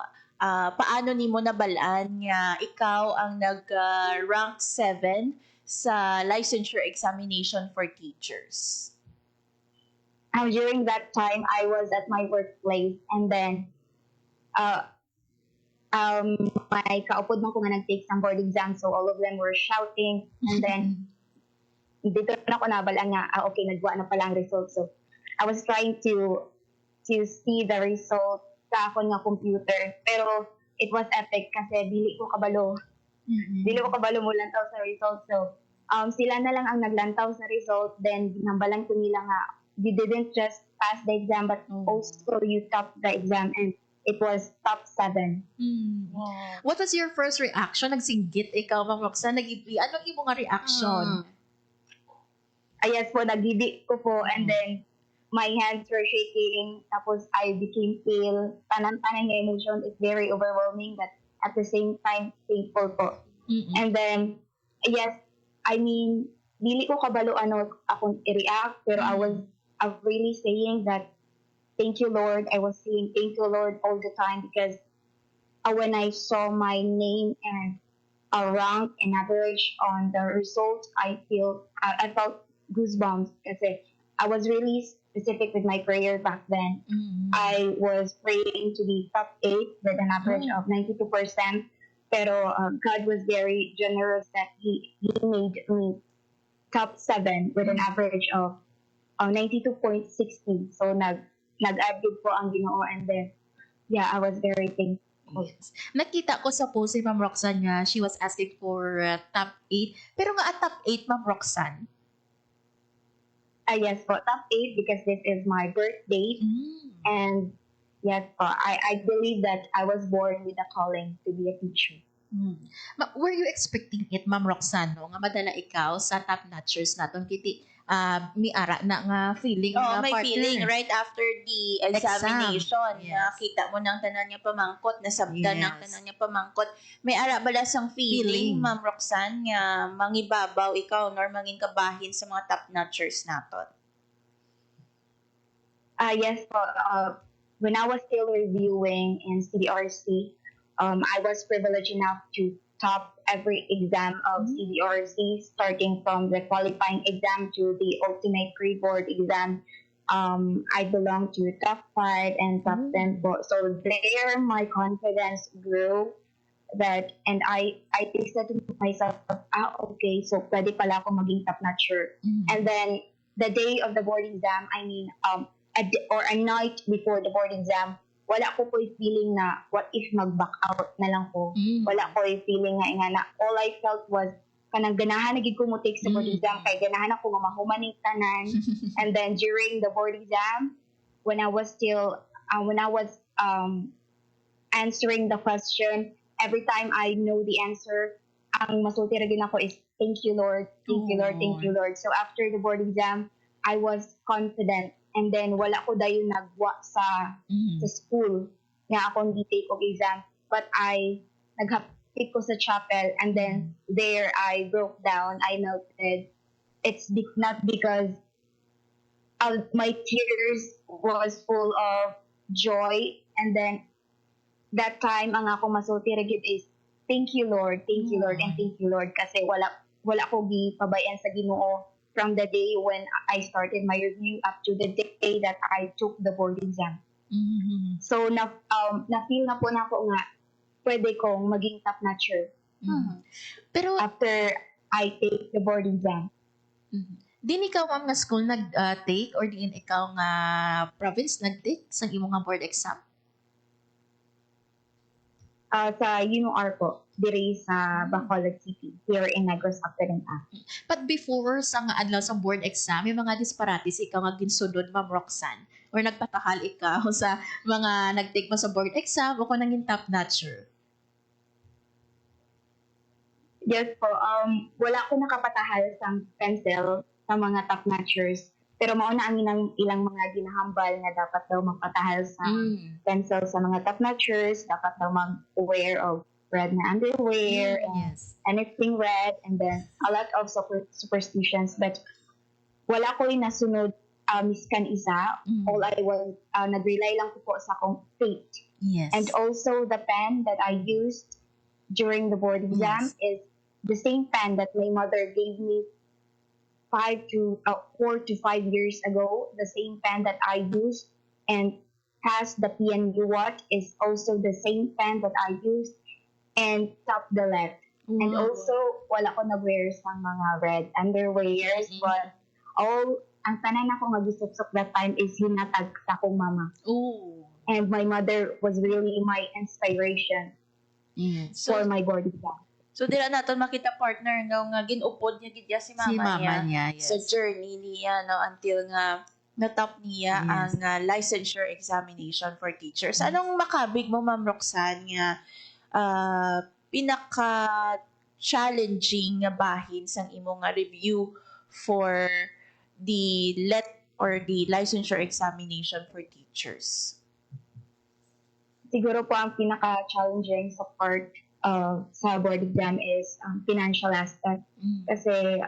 paano nimo nabalaan nga ikaw ang nag-rank 7 sa licensure examination for teachers? During that time, I was at my workplace, and then my kaupod man ko nga nag-take some board exam, so all of them were shouting, and then dito na ako nabalaan nga, okay, nagwa na pala ang result. So I was trying to see the result sa akong nga computer, pero it was epic kasi dili ko kabalo mo lantaw sa result. So sila na lang ang naglantaw sa result, then nambalan ko nila nga you didn't just pass the exam but also you topped the exam, and it was top 7. What was your first reaction? Nagsinggit ikaw, Ma'am Roxanne? Anong imo nga reaction? Yes po, nagidi ko po, and then my hands were shaking, tapos I became pale. Tanan-tanan nga emotion is very overwhelming, but at the same time, thankful po. And then, yes, I mean, dili ko kabalo akong i-react, pero I was really saying that, thank you, Lord. I was saying, thank you, Lord, all the time, because when I saw my name and a rank and average on the result, I felt goosebumps kasi I was really specific with my prayer back then. I was praying to be top 8 with an average of 92%. Pero God was very generous that He made me top 7 with an average of 92.60. So nag-upgrade po ang Ginoo, and then yeah, I was very thankful. Yes. Nakita ko sa post ni Ma'am Roxanne nga, she was asking for top 8. Pero nga top 8, Ma'am Roxanne. Yes po, top 8 because this is my birth date. And yes po, I believe that I was born with a calling to be a teacher. Were you expecting it, Ma'am Roxanne, no? Nga madala ikaw sa top notchers naton kiti may ara na nga feeling nga may partner. feeling right after the examination. Yes. Nakita mo ng tanan niya pamangkot, nasabdan ng tanan niya pamangkot. May ara bala sang feeling, Ma'am Roxanne, nga mangibabaw ikaw nor manging kabahin sa mga top notchers naton? Yes po. When I was still reviewing in CDRC, I was privileged enough to top every exam of CDRC, starting from the qualifying exam to the ultimate pre-board exam. I belong to top 5 and top 10 po. So there, my confidence grew. And I said to myself, okay, so pwede pala ako maging top notcher. And then the day of the board exam, a night before the board exam, wala ko po yung feeling na what if mag-back out na lang ko. Wala ko yung feeling na all I felt was kanang ganahan na gid ko mo take sa board exam, kay ganahan ako nga mahuman ng tanan. And then during the board exam, when I was answering the question, every time I know the answer, ang masulti ra gid ako is thank you Lord, thank you Lord, thank you Lord. So after the board exam, I was confident. And then wala ko dayon nagwa sa school nga akong di-take og exam, but I naghapit ko sa chapel, and then there I broke down, I melted. It's not because my tears was full of joy, and then that time ang ako masulti ra gyud is thank you Lord, and thank you Lord, kasi wala ko gipabayan sa Ginoo from the day when I started my review up to the day that I took the board exam. So na-feel na po na ako nga pwede kong maging top notcher. Pero after I take the board exam. Din ikaw, ma'am, nga school nag-take or din ikaw nga province nag-take sa imong nga board exam? Sa UNOR po, diri sa Bacolod City, here in Negros Occidental. But before sa nga adlaw sa board exam, may mga disparates ikaw nga ginsunod, Ma'am Roxanne, or nagpatakal ikaw sa mga nag-take mo sa board exam o kung naging top notcher? Yes po, wala ko nakapatahal sa pencil sa mga top notchers. Pero mauna ang ilang mga ginahambal na dapat daw magpatahal sa pencil sa mga top notchers, dapat daw mag-wear of red na underwear, and anything red, and then a lot of superstitions. But wala ko yung nasunod miskan isa. All I was, nag-rely lang ko po sa akong faith. Yes. And also the pen that I used during the board exam is the same pen that my mother gave me 4 to 5 years ago. The same pen that I used and has the PNU watch is also the same pen that I used and top the left. And also, wala ko nag-wear sa mga red underwears, but ang tanan ako nga gisupsok that time is hinatag sa akong mama. And my mother was really my inspiration for my board exam. So dira naton makita partner no nga ginupod niya gid si mama, niya sa journey niya no until nga natap niya ang licensure examination for teachers. Anong makabig mo, Ma'am Roxanne, nga pinaka challenging nga bahin sang imong nga review for the licensure examination for teachers? Siguro po ang pinaka challenging sa part sa board exam is financial aspect. Kasi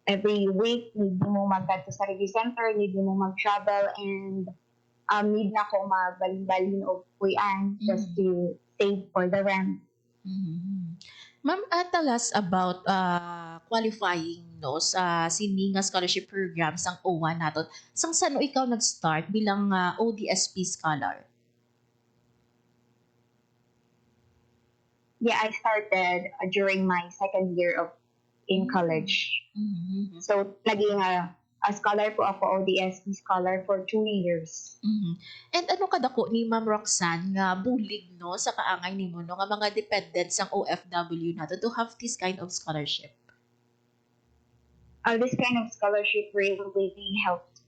every week, need mo mag-cut sa review center, need mo mag-travel, and need na ako magbalin-balin o puyan just to save for the rent. Ma'am, tell us about qualifying no sa sini nga scholarship program sang OWA naton. Sang sano ikaw nag-start bilang ODSP scholar? Yeah, I started during my second year of in college. So, naging a scholar po ako, ODSP scholar for 2 years. And ano kadako ni Ma'am Roxanne nga bulig no sa kaangay nimo no nga mga dependents sang OFW nato to have this kind of scholarship? This kind of scholarship really helped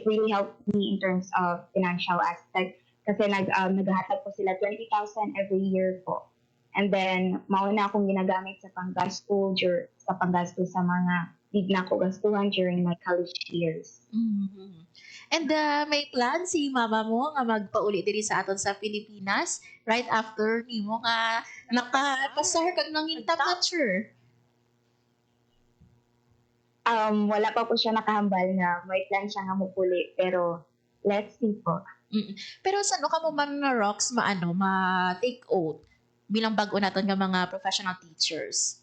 really helped me in terms of financial aspect kasi naghahatag po sila 20,000 every year po. And then, mauna akong ginagamit sa panggasto sa mga need na ko gastuhan during my college years. And may plan si mama mo nga magpauli diri sa aton sa Pilipinas right after nimo nga nakapasar kag nangin top notcher? Wala pa po siya nakahambal na may plan siya nga mupuli pero let's see po. Pero saan ka mo Ma'am Rox ma-take oath bilang bago naton nga mga professional teachers?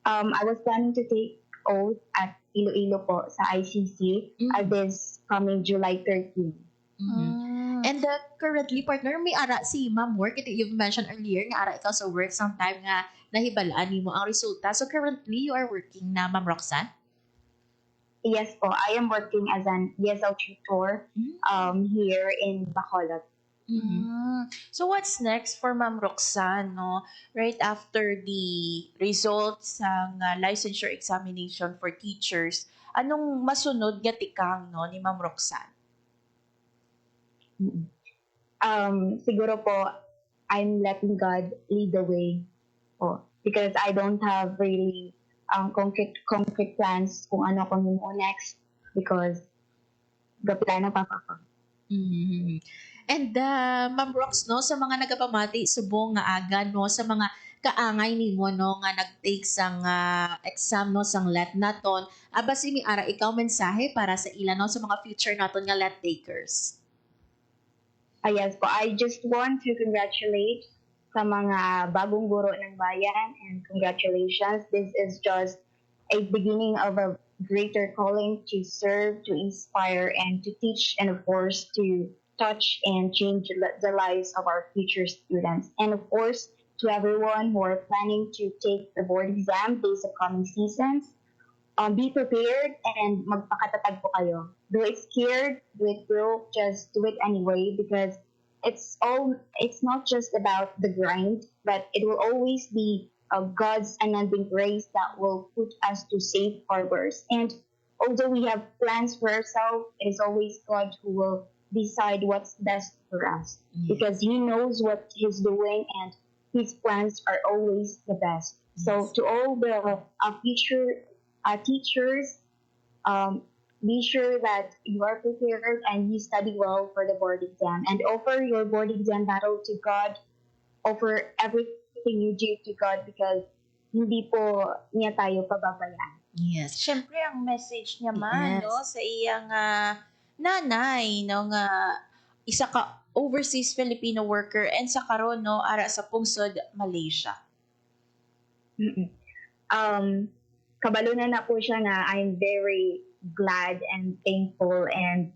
I was planning to take oath at Iloilo po sa ICC this coming July 13. And currently, partner, may ara si Ma'am work. You've mentioned earlier nga ara ikaw sa work sometime nga nahibalaan mo ang resulta. So currently, you are working na Ma'am Roxanne? Yes po, I am working as an ESL tutor here in Bacolod. So what's next for Ma'am Roxanne, no? Right after the results ng licensure examination for teachers, anong masunod nga tikang no ni Ma'am Roxanne? Siguro po, I'm letting God lead the way po because I don't have really concrete plans kung ano ko mo next because the plano pa ako. And Ma'am Rox, no, sa mga nagapamati subong nga aga no sa mga kaangay nimo no nga nagtake sang exam no sang let naton, basi mi ara ikaw mensahe para sa ila no sa mga future naton nga let takers. Yes po, I just want to congratulate sa mga bagong guro ng bayan and congratulations. This is just a beginning of a greater calling to serve, to inspire, and to teach, and of course to touch and change the lives of our future students. And of course, to everyone who are planning to take the board exam this upcoming seasons, be prepared and magpakatatag po kayo. Do it scared, do it broke, just do it anyway because it's not just about the grind, but it will always be God's unending grace that will put us to safe harbors. And although we have plans for ourselves, it is always God who will decide what's best for us because He knows what He's doing and His plans are always the best. So to all the future teachers, be sure that you are prepared and you study well for the board exam and offer your board exam battle to God. Offer everything you do to God because hindi po niya tayo pababayaan. Yes. Siyempre, ang message niya man, no, sa iyang nanay, no, nga isa ka overseas Filipino worker and sa karon no, ara sa pungsod Malaysia. Kabalo na po siya na I'm very glad and thankful and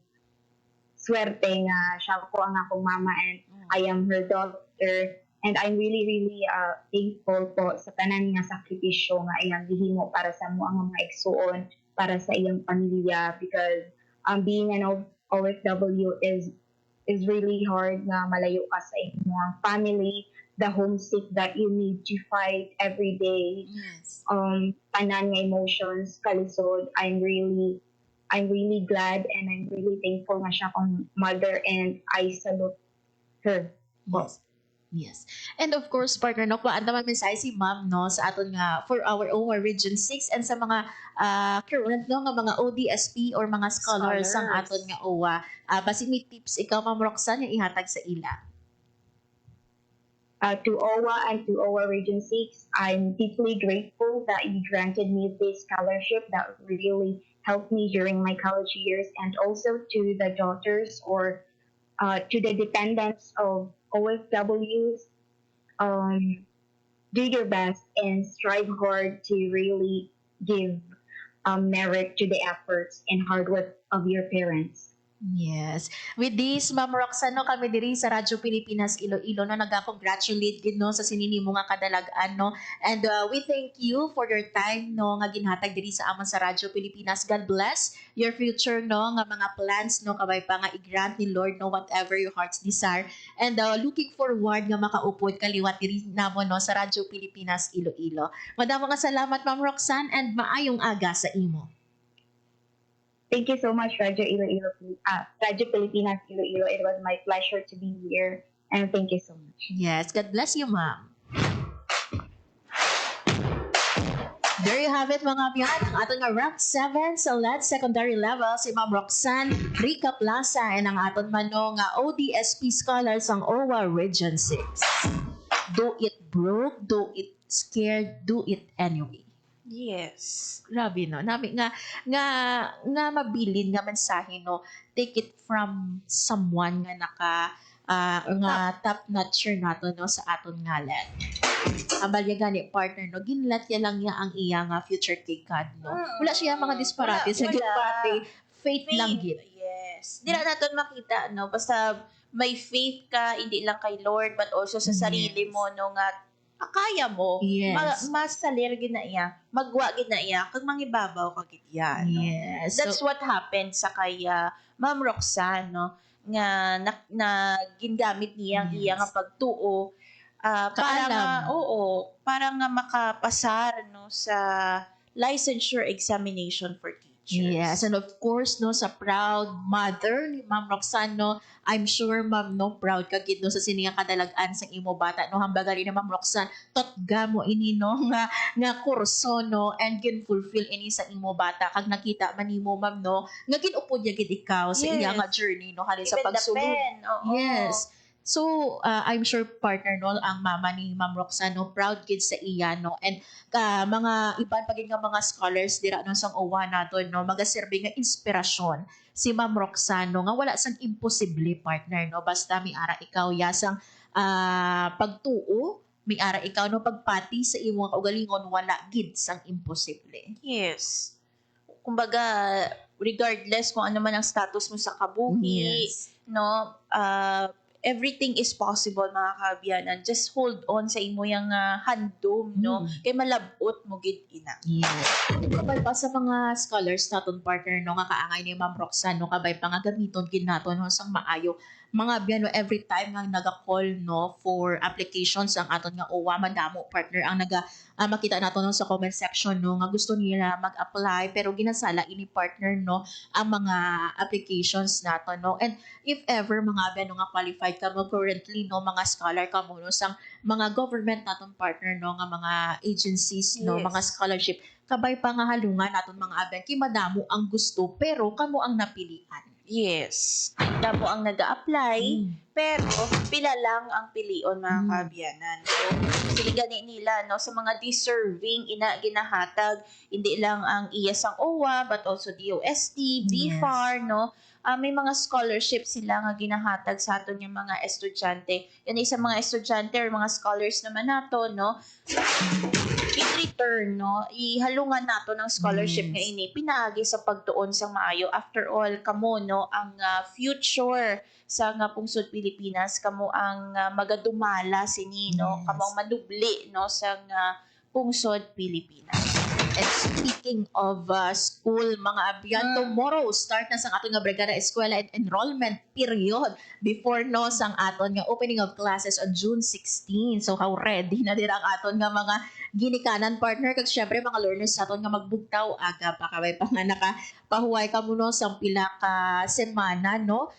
swerte nga siya po ang akong mama and I am her daughter and I'm really thankful po sa tanan nga sakripisyo nga iyang gihimo para sa mo ang mga igsuon para sa iyang pamilya because being an OFW is really hard nga malayo ka sa imong family, the homesick that you need to fight every day. Tanan nga emotions kalisod. I'm really glad and I'm really thankful nga siya akong mother and I salute her. Yes. And of course, partner, no, paano naman mensahe si ma'am, no, sa aton nga, for our own Region 6 and sa mga current, no, nga mga ODSP or mga scholars ang aton nga OWA. Basi may tips ikaw, Ma'am Roxanne, yung ihatag sa ila. To OWA and to OWA Region 6, I'm deeply grateful that you granted me this scholarship that really helped me during my college years and also to the daughters or to the dependents of OFWs. do your best and strive hard to really give merit to the efforts and hard work of your parents. Yes. With this, Ma'am Roxanne, no, kami diri sa Radyo Pilipinas Iloilo no naga-congratulate gid no sa sinini mo nga kadalagan no. And we thank you for your time no nga ginhatag diri sa amon sa Radyo Pilipinas. God bless your future no nga mga plans no kabay pa nga i-grant ni Lord no whatever your heart's desire. And looking forward nga makaupod kaliwat diri namo no sa Radyo Pilipinas Iloilo. Madamo nga salamat Ma'am Roxanne and maayong aga sa imo. Thank you so much, Radyo Pilipinas Iloilo. It was my pleasure to be here, and thank you so much. Yes, God bless you, ma'am. There you have it, mga biyan. Ang ating rank 7 sa LED secondary level, si Ma'am Roxanne Rica Plaza, and ang ating manong ODSP scholars ang OWA Region 6. Do it broke, do it scared, do it anyway. Yes. Grabe no. Nami nga mabilin nga mensahe no. Take it from someone nga nga top notcher nato no sa aton ngalan. Abalya gani partner no ginlat ya lang niya ang iya nga future kay God no. Wala siya mga disparate sa gitpati. Faith lang gid. Yes. Di na natin makita no basta may faith ka hindi lang kay Lord but also sa sarili mo no nga kaya mo, yes. masalir gid na iya, magwa gid na iya, kag mangibabaw ka gid iya, no? Yes. That's what happened sa kay Ma'am Roxanne, no? Nga na gingamit niya ang iya nga pagtuo para nga para nga makapasar no sa licensure examination for teachers. Yes, and of course no sa proud mother ni Ma'am Roxanne no, I'm sure ma'am no proud ka gid no sa siniya kadalagan sa imo bata no hambagari ni Ma'am Roxanne totga mo ini no nga kurso no and gin fulfill ini sa imo bata kag nakita man nimo ma'am no nga ginupod ya gid ikaw sa iya nga journey no halin sa pagsulod. Yes. So, I'm sure partner no ang mama ni Ma'am Roxanne no proud gid sa iya no and mga iban pagid nga mga scholars dira no sang OWA naton no magaserbi nga inspirasyon si Ma'am Roxanne no nga wala sang imposible partner no basta miara ikaw yasang pagtuo miara ikaw no pagpati sa imong kaugalingon wala gid sang imposible. Yes. Kumbaga regardless kung ano man ang status mo sa kabuhi no everything is possible mga kaabyanan. Just hold on sa imo yang handom no kay malabot mo gid ina. Yes. Kabay pa sa mga scholars naton partner no nga kaangay ni Ma'am Roxanne no kabay pa nga gamiton gid naton no sang maayo mga abyan no every time nga naga-call no for applications ang aton nga OWA madamo partner ang makita nato no sa comment section no nga gusto nila mag-apply pero ginasala ini partner no ang mga applications nato no and if ever mga abyan no nga qualified ka mo currently no mga scholar ka mo no sang mga government naton partner no nga mga agencies no mga scholarship kabay pa nga halungan naton mga abyan kay madamo ang gusto pero kamo ang napilian. Yes. Damo ang nag-a-apply, pero pila lang ang pilion mga kaabyanan. So, sige gani nila no sa mga deserving ginahatag hindi lang ang IAS ang OWA but also DOST, BFAR no. May mga scholarship sila nga ginahatag sa aton yung mga estudyante. Yan isa mga estudyante or mga scholars naman nato no. In return no, ihalungan nato ng scholarship nga ini pinaagi sa pagtuon sang maayo. After all, kamo no ang future sa nga pungsod Pilipinas, kamo ang magadumala sini no, kamo ang madubli no sa pungsod Pilipinas. And speaking of school, mga abyan, tomorrow start na sang aton nga Brigada Eskwela and Enrollment period before no sang aton nga opening of classes on June 16. So how ready na dira ang aton nga mga ginikanan partner kag syempre mga learners naton nga magbugtaw aga pa kabay pa nga nakapahuway ka mo no sang pila ka semana no.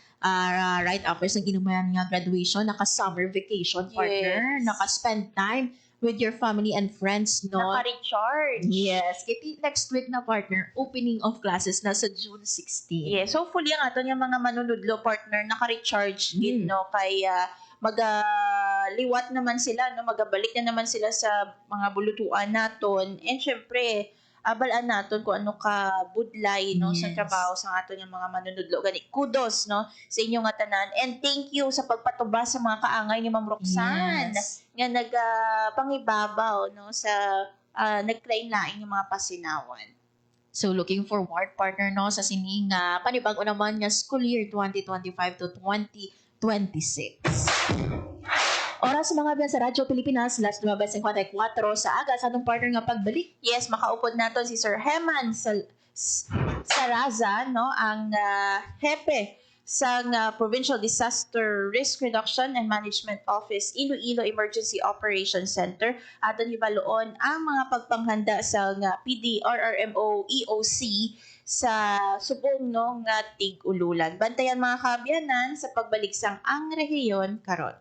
Right after sang inuman nga graduation, naka-summer vacation partner, naka-spend time with your family and friends, no? Naka-recharge. Yes. Kiti next week na partner, opening of classes na sa June 16. Yes. Hopefully ang aton yung mga manunudlo partner naka-recharge din, no? Kaya magaliwat naman sila, no? Magabalik na naman sila sa mga bulutuan naton. And syempre, abalaan naton kung ano ka budlay no sa Yes. trabaho sa aton nga mga manunudlo gani. Kudos no sa inyo nga tanan and thank you sa pagpatubas sa mga kaangay ni Ma'am Roxanne Yes. nga pangibabaw no sa nagklain-laing yung mga pasinawan. So looking forward partner no sa sining panibago naman nga school year 2025 to 2026. Oras sa mga biyan sa Radyo Pilipinas, last 9:54 sa aga sa atong partner nga pagbalik. Yes, makaupod naton si Sir Heman Saraza, no, ang hepe sa Provincial Disaster Risk Reduction and Management Office Iloilo Emergency Operations Center. Aton hibaloon ang mga pagpanghanda sa PDRRMO EOC sa subong no nga tig-ululan. Bantayan mga kaabyanan sa pagbalik sang ang rehiyon karon.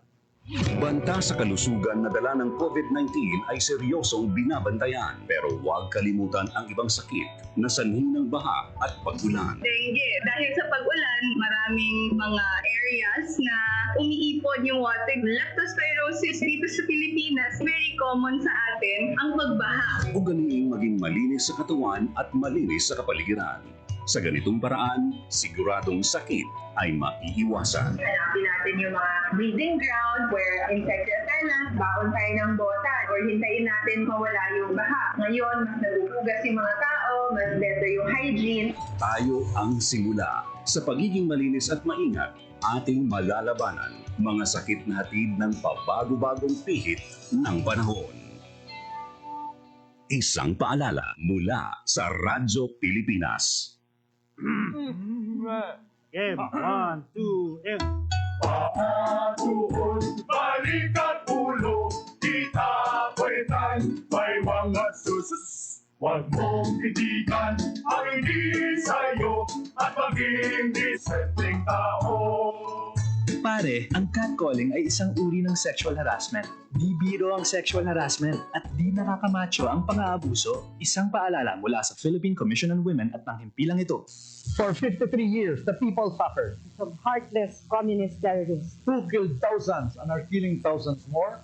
Banta sa kalusugan na dala ng COVID-19 ay seryosong binabantayan. Pero huwag kalimutan ang ibang sakit na sanhi ng baha at pag-ulan. Dengue. Dahil sa pag-ulan, maraming mga areas na umiipon yung water. Leptospirosis dito sa Pilipinas, very common sa atin ang pagbaha. Ugaliing maging malinis sa katawan at malinis sa kapaligiran. Sa ganitong paraan, siguradong sakit ay maiiwasan. Hanapin natin yung mga breeding ground where insects tenants, baon tayo ng bota, or hintayin natin mawala yung baha. Ngayon, mas naguhugas yung mga tao, mas better yung hygiene. Tayo ang simula. Sa pagiging malinis at maingat, ating malalabanan mga sakit na hatid ng pabago-bagong pihit ng panahon. Isang paalala mula sa Radyo Pilipinas. Game, 1, 2, and... Paatuon, balikat ulo, itakwaitan, may mga susus. Huwag mong titigan ang hindi sa'yo at maging disenteng tao. Pare, ang catcalling ay isang uri ng sexual harassment. Di biro ang sexual harassment at di nakakamacho ang pang-aabuso. Isang paalala mula sa Philippine Commission on Women at ng himpilang ito. For 53 years, the people suffered from heartless communist terrorists who killed thousands and are killing thousands more.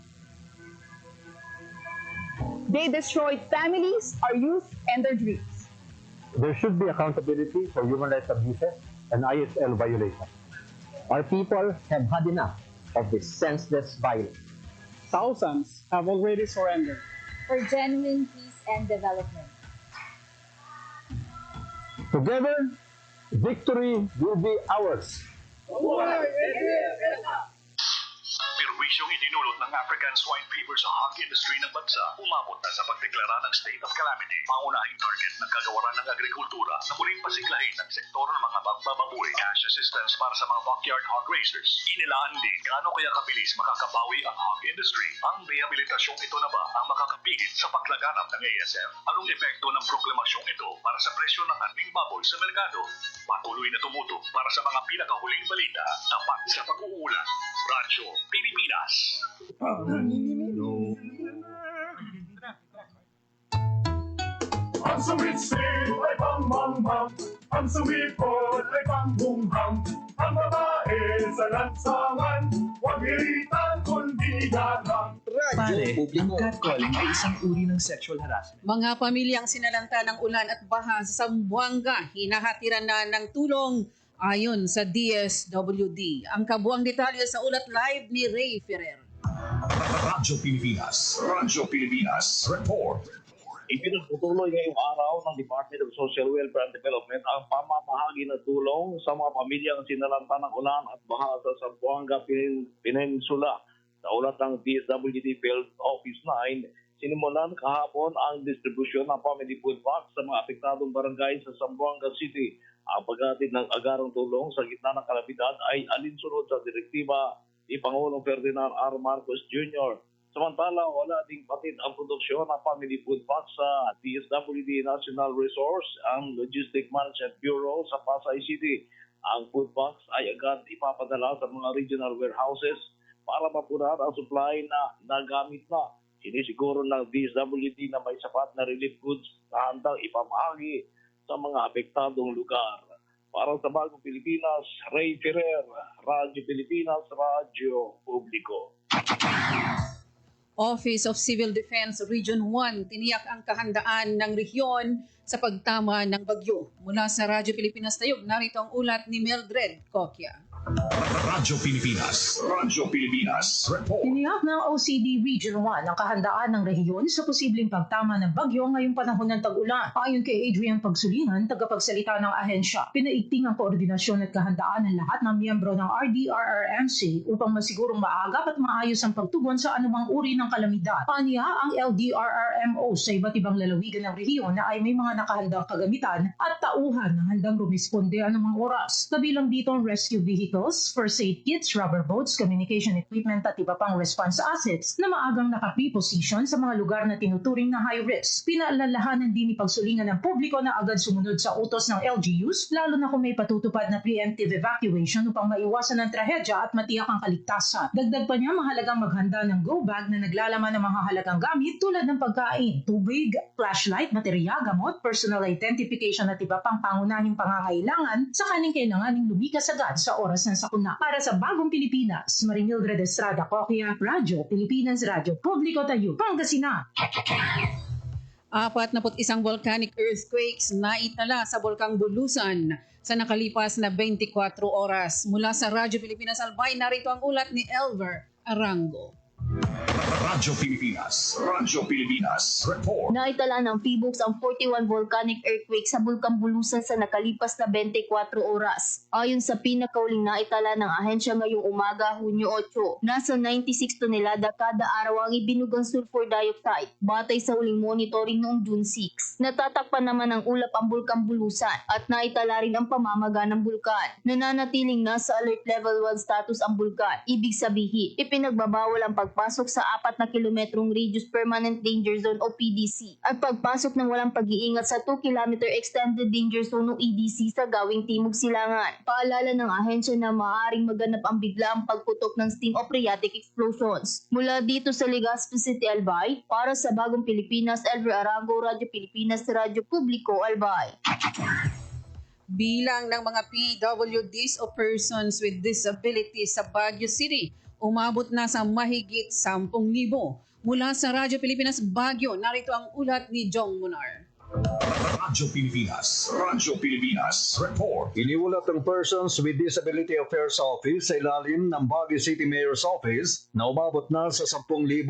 They destroyed families, our youth, and their dreams. There should be accountability for human rights abuses and ISL violations. Our people have had enough of this senseless violence. Thousands have already surrendered for genuine peace and development. Together, victory will be ours. Perwisyong idinulot ng African swine fever sa hog industry ng bansa, umabot na sa pagdeklara ng state of calamity. Pangunahing target ng kagawaran ng agrikultura na muling pasiglahin ng sektor ng mga magbababoy. Cash assistance para sa mga backyard hog raisers. Inilaan din gaano kaya kabilis makakabawi ang hog industry. Ang rehabilitasyong ito na ba ang makakapigil sa paglaganap ng ASF? Anong epekto ng proklamasyong ito para sa presyo ng karning baboy sa merkado? Patuloy na tumutok para sa mga pinakahuling balita tapat sa pag-uulan. Radyo Pilipinas. Ang sumitsip ay pangmanghang, ang sumipot ay pangbunghang, ang babae sa lansangan, huwag iritan kundi galang. Pare, ang catcalling ay isang uri ng sexual harassment. Mga pamilyang sinalanta ng ulan at baha sa Zamboanga, hinahatiran na ng tulong ayon sa DSWD. Ang kabuang detalye sa ulat live ni Ray Ferrer. Radyo Pilipinas. Radyo Pilipinas. Report. Ipinagtutuloy ngayong araw ng Department of Social Welfare and Development ang pamamahagi ng tulong sa mga pamilyang sinalanta ng ulan at baha sa Zamboanga Peninsula. Sa ulat ng DSWD Field Office 9, sinimulan kahapon ang distribusyon ng family food box sa mga apektadong barangay sa Zamboanga City. Ang paghatid ng agarang tulong sa gitna ng kalamidad ay alinsunod sa direktiba ni Pangulong Ferdinand R. Marcos Jr. Samantala, wala ding patid ang produksyon ng family food box sa DSWD National Resource and Logistic Management Bureau sa Pasay City. Ang food box ay agad ipapadala sa mga regional warehouses para mapunan ang supply na nagamit na. Sinisiguro ng DSWD na may sapat na relief goods na handang ipamahagi sa mga apektadong lugar. Para sa Bagong Pilipinas, Ray Ferrer, Radyo Pilipinas, Radyo Publiko. Office of Civil Defense Region 1 tiniyak ang kahandaan ng rehiyon sa pagtama ng bagyo. Mula sa Radyo Pilipinas Tayog, narito ang ulat ni Mildred Coquia. Radyo Pilipinas. Radyo Pilipinas. Report. Tiniyak ng OCD Region 1 ang kahandaan ng rehiyon sa posibleng pagtama ng bagyo ngayong panahon ng tag-ulan. Ayon kay Adrian Pagsulinan, tagapagsalita ng ahensya, pinaigting ang koordinasyon at kahandaan ng lahat ng miyembro ng RDRRMC upang masigurong maagap at maayos ang pagtugon sa anumang uri ng kalamidad. Aniya, ang LDRRMO sa iba't ibang lalawigan ng rehiyon na ay may mga nakahandang kagamitan at tauhan na handang rumisponde anumang oras. Kabilang dito ang rescue vehicles, first aid kits, rubber boats, communication equipment at iba pang response assets na maagang naka-pre-position sa mga lugar na tinuturing na high risk. Pinaalalahanan din ni Pagsulingan ng publiko na agad sumunod sa utos ng LGUs, lalo na kung may patutupad na preemptive evacuation upang maiwasan ang trahedya at matiyak ang kaligtasan. Dagdag pa niya, mahalagang maghanda ng go bag na naglalaman ng mga halagang gamit tulad ng pagkain, tubig, flashlight, baterya, gamot, personal identification at iba pang pangunahing pangangailangan sa kaning kailanganing lumikas agad sa oras ng sakuna. Para sa Bagong Pilipinas, Marimildred Estrada Coquia, Radyo Pilipinas, Radyo Publiko Tayo, Pangasinan. 41 volcanic earthquakes na itala sa Bulkang Bulusan sa nakalipas na 24 oras. Mula sa Radyo Pilipinas Albay, narito ang ulat ni Elver Arango. Radyo Pilipinas. Radyo Pilipinas. Report. Naitala ng PHIVOLCS ang 41 volcanic earthquake sa Bulkang Bulusan sa nakalipas na 24 oras. Ayon sa pinakauling naitala ng ahensya ngayong umaga, Hunyo 8, nasa 96 tonelada kada araw ang ibinugang sulfur dioxide, batay sa huling monitoring noong June 6. Natatakpan naman ng ulap ang Bulkang Bulusan at naitala rin ang pamamaga ng bulkan. Nananatiling nasa alert level 1 status ang bulkan. Ibig sabihin, ipinagbabawal ang pagpasok sa 4 na kilometrong Reduced Permanent Danger Zone o PDC at pagpasok ng walang pag-iingat sa 2 km Extended Danger Zone o EDC sa gawing Timog Silangan. Paalala ng ahensya na maaaring maganap ang biglaang pagputok ng steam o phreatic explosions. Mula dito sa Legazpi City, Albay, para sa Bagong Pilipinas, Elver Arango, Radyo Pilipinas, Radyo Publiko, Albay. Bilang ng mga PWDs o persons with disabilities sa Baguio City, umabot na sa mahigit 10,000. Mula sa Radyo Pilipinas Baguio, narito ang ulat ni Jong Munar. Radyo Pilipinas. Radyo Pilipinas. Report. Iniulat ng Persons with Disability Affairs Office sa ilalim ng Baguio City Mayor's Office na umabot na sa 10,075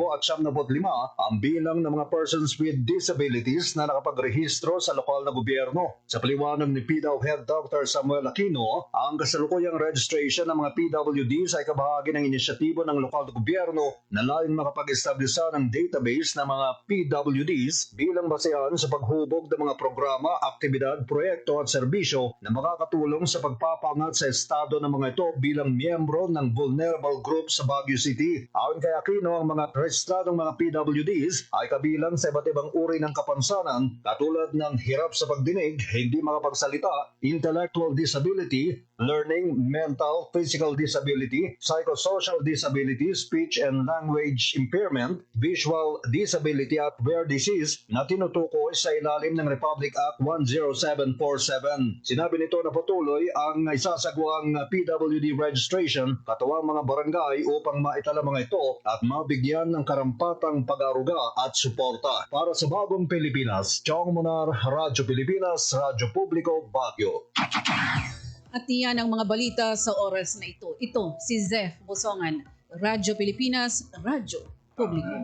ang bilang ng mga persons with disabilities na nakapagrehistro sa lokal na gobyerno. Sa paliwanag ni PDAW Head Dr. Samuel Aquino, ang kasalukuyang registration ng mga PWDs ay kabahagi ng inisyatibo ng lokal na gobyerno na layong makapag-establisa ng database ng mga PWDs bilang basehan sa paghubog ng mga programa, aktibidad, proyekto at serbisyo na makakatulong sa pagpapangat sa estado ng mga ito bilang miyembro ng vulnerable group sa Baguio City. Ayon kay Aquino, ang mga rehistradong mga PWDs ay kabilang sa iba't ibang uri ng kapansanan katulad ng hirap sa pagdinig, hindi makapagsalita, intellectual disability, learning, mental, physical disability, psychosocial disability, speech and language impairment, visual disability at rare disease na tinutukoy sa ilalim ng Republic Act 10747. Sinabi nito na patuloy ang isasagawang PWD registration katuwang mga barangay upang maitala mga ito at mabigyan ng karampatang pag-aruga at suporta. Para sa Bagong Pilipinas, Chong Munar, Radyo Pilipinas, Radyo Publiko, Baguio. At iyan ang mga balita sa oras na ito. Ito si Zef Bosongan, Radyo Pilipinas, Radyo Publiko.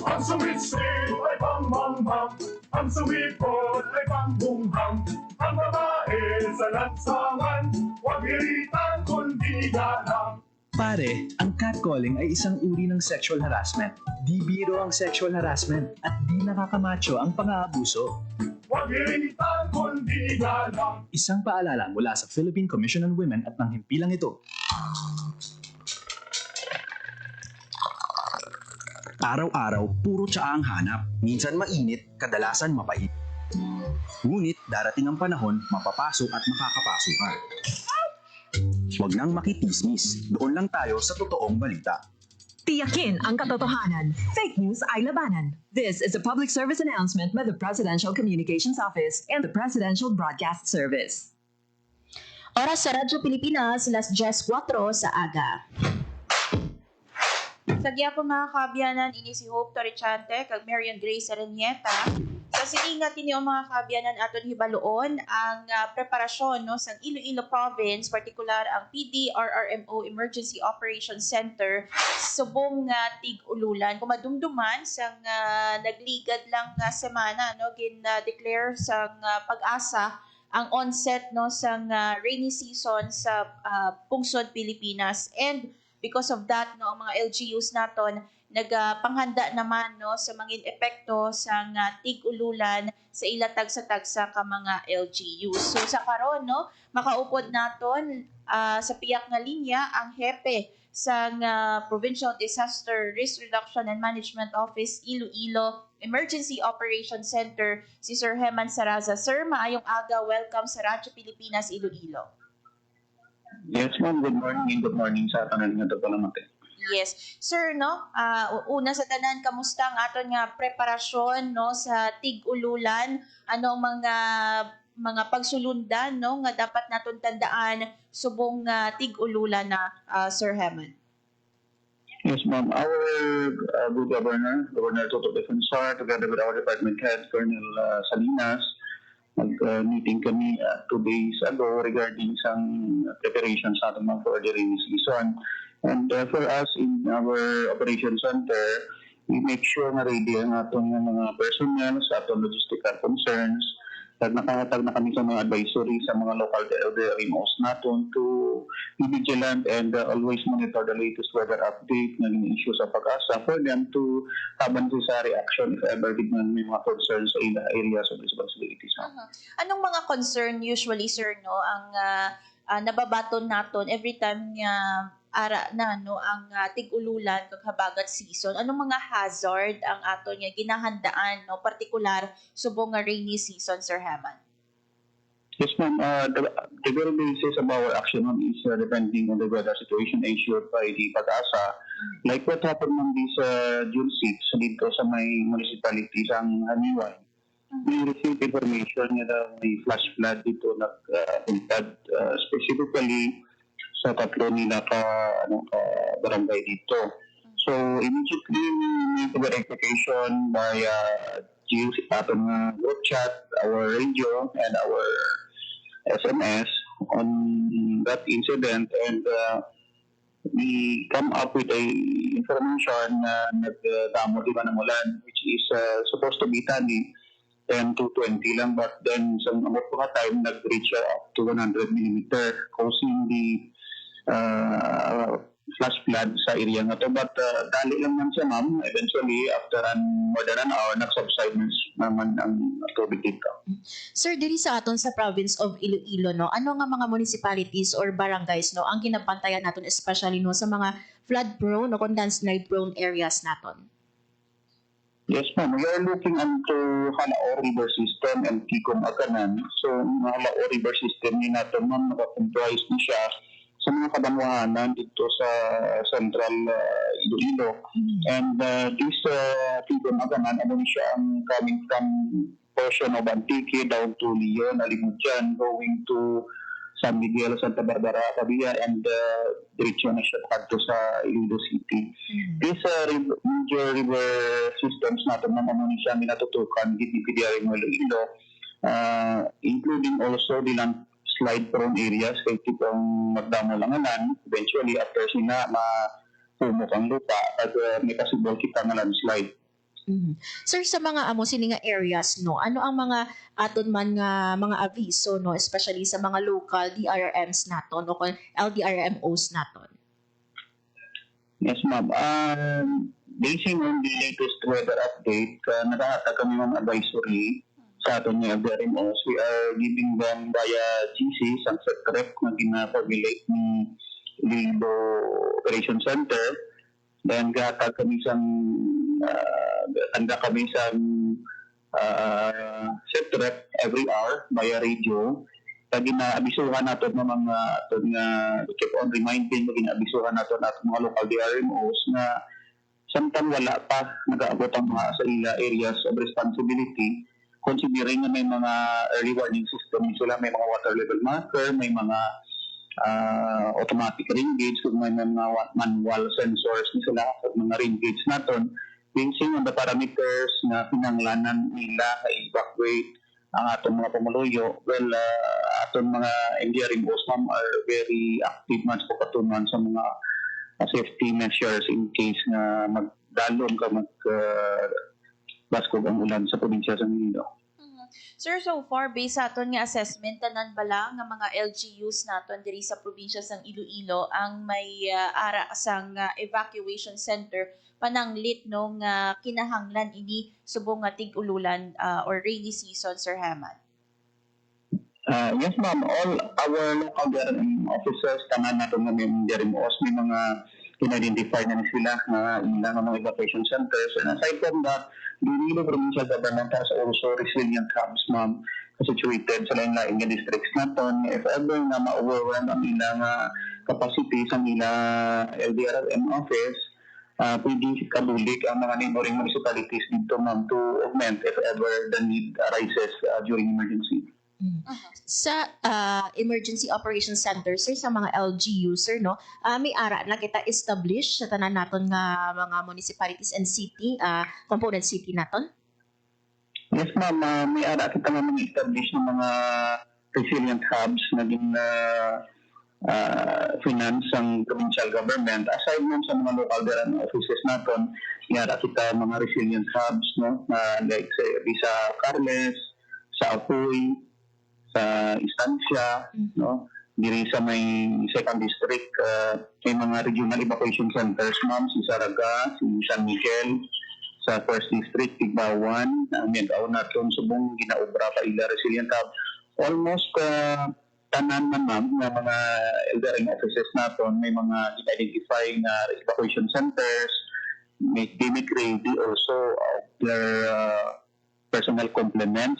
Ang sumitsik ay pang-mang-mang, ang sumipot ay pang-bunghang, ang babae sa lansangan, huwag iritan kundi galang. Pare, ang catcalling ay isang uri ng sexual harassment. Di biro ang sexual harassment at di nakakamacho ang pang-aabuso. Huwag iritan kundi galang. Isang paalala mula sa Philippine Commission on Women at ng himpilang ito. Araw-araw, puro tsaa ang hanap. Minsan mainit, kadalasan mapait. Ngunit darating ang panahon, mapapasok at makakapasok ka. Huwag nang makitismis. Doon lang tayo sa totoong balita. Tiyakin ang katotohanan. Fake news ay labanan. This is a public service announcement by the Presidential Communications Office and the Presidential Broadcast Service. Oras sa Radyo Pilipinas, las 10:04 sa aga. Sa gyapon mga kaabyanan, ini si Hope Torrechante kag Marian Grace Arenieta. Sa silingat ini mga kaabyanan aton hibaluon ang preparasyon no sa Iloilo Province, partikular ang PDRRMO Emergency Operations Center subong tig-ululan. Kumadumduman sang nagligad lang nga semana no gin-declare sang pag-asa ang onset no sang rainy season sa pungsod Pilipinas, and because of that no ang mga LGUs naton nagpanghanda naman no sa mga epekto sa tig-ululan sa ilatag sa tagsa ka mga LGUs. So sa karon no makaupod naton sa piyak nga linya ang hepe sa Provincial Disaster Risk Reduction and Management Office Iloilo Emergency Operations Center, si Sir Heman Saraza. Sir, maayong aga, welcome sa Radyo Pilipinas Iloilo. Yes ma'am, good morning sa tanan nga natin. Yes. Sir, no, una sa tanan, kamusta ang aton nga preparasyon no sa tig-ululan? Ano ang mga pagsulundan no nga dapat naton tandaan subong tig-ululan na Sir Heman? Yes ma'am, our good Governor Toto Defensor, together with our department head, Colonel Salinas, nag-meeting kami 2 days ago regarding some preparations sa ating for the rainy season. And for us in our operation center, we make sure na ready ang atong mga personnel sa atong logistical concerns. Nakahatag na kami sa mga advisory sa mga local RMOs natin to be vigilant and always monitor the latest weather update na issue sa pag-asa for them to have a necessary action if ever may mga concerns sa areas of responsibilities. Anong mga concern usually, sir, no, ang nababaton naton every time ara na no ang tig-ululan kag habagat season? Anong mga hazard ang aton nga ginahandaan no partikular subong nga rainy season, Sir Heman? Yes ma'am, the very basis of our action is depending on the weather situation ensured by the Pag-asa. Like what happened on this June 6 dito sa may municipality sang Haniway. We received information na may flash flood dito nag-untad specifically sa tatlo nila ka barangay dito. So immediately we made the verification by GUC aton group chat, our radio and our SMS on that incident, and we come up with a information na nagdamo diba ng ulan, which is supposed to be tani 10 to 20 lang, but then sa mga time nag-reach up to 100 millimeter causing the flash flood sa area nga to. But dali lang man siya ma'am, eventually after more than an hour nag-subside naman ang tubig dito. Sir, diri sa aton sa province of Iloilo no, ano nga mga municipalities or barangays no ang ginabantayan naton especially no sa mga flood prone o landslide prone areas naton? Yes ma'am, we are looking into Halao River System and Ticom Aganan. So Halao River System ni natin ma'am nakakomprise ni siya sa mga kabanwahanan dito sa Central Iloilo. And this Ticom Aganan, ano ni siya ang coming from portion of Antique down to Leon, Alimudyan, going to San Miguel, Santa Barbara, Cabia, and diretso na siya dito sa Iloilo City. These major river systems natin na ano ni siya minatutukan dito PDRM Iloilo, including also the landslide prone areas kay tipong magdamo langanan, eventually after sina mapumok ang lupa at may possible kita nga landslide. Sir, sa mga sini nga areas no, ano ang mga aton man nga mga aviso no, especially sa mga local DRMs naton o LDRMOs naton? Yes ma'am, basing on the latest weather update, nakahatag kami ng advisory sa aton nga LDRMOs. We are giving them via GC, Sunset Rep na gina-formulate ni Iloilo Operation Center. Then gahatag kami sa set rep every hour via radio. Kaya ginaabisuhan natin ng mga keep on reminding, ginaabisuhan natin mga local DRMOs na samtang wala pa nag-aabot ang mga sa ila areas of responsibility, considering na may mga early warning system sila, may mga water level marker, may mga automatic rain gauge, kung may mga manual sensors ni sila sa mga rain gauge naton, basing on the parameters na pinanglanan nila ka-evacuate ang atong mga pamuluyo. Well, atong mga engineering ma'am are very active man sa pagkatunan sa mga safety measures in case na magdalon ka baskog ang ulan sa probinsya sa Iloilo. Sir, so far, based sa aton nga assessment, tanan ba lang nga mga LGUs naton diri sa probinsya sang Iloilo ang may ara sang evacuation center pananglit no nga kinahanglan ini subong nga tig-ululan or rainy season, Sir Hamad? Yes, ma'am. All our local government officers, tanan natin na may mga in-identify na sila na ilang mga evacuation centers. And aside from that, the Iloilo Provincial Government has also resilient hubs, ma'am, situated sa lain-lain nga districts naton. If ever na ma-overwhelm ang ilang capacity sa ilang LDRRM office, pwede kabulik ang mga neighboring municipalities dito, ma'am, to augment if ever the need arises during emergency. Sa emergency operations center, sir, sa mga LGU, sir, no, may ara na kita establish sa tanan naton nga mga municipalities and city, component city naton? Yes, ma'am. May ara kita nga mga establish ng mga resilient hubs na din finance ang provincial government. Aside nun sa mga local government offices naton, may ara kita mga resilient hubs, no, like sa Carles, sa Apoy, sa Estancia, no, diri sa may second district, may mga regional evacuation centers, ma'am, si Saraga, si San Miguel, sa first district, Tigbawan, may gaon naton subong ginaobra pa ila resilient hub. Almost tanan man, ma'am, nga mga LDRM offices naton, may mga identify na evacuation centers, they make ready also of their personal complements,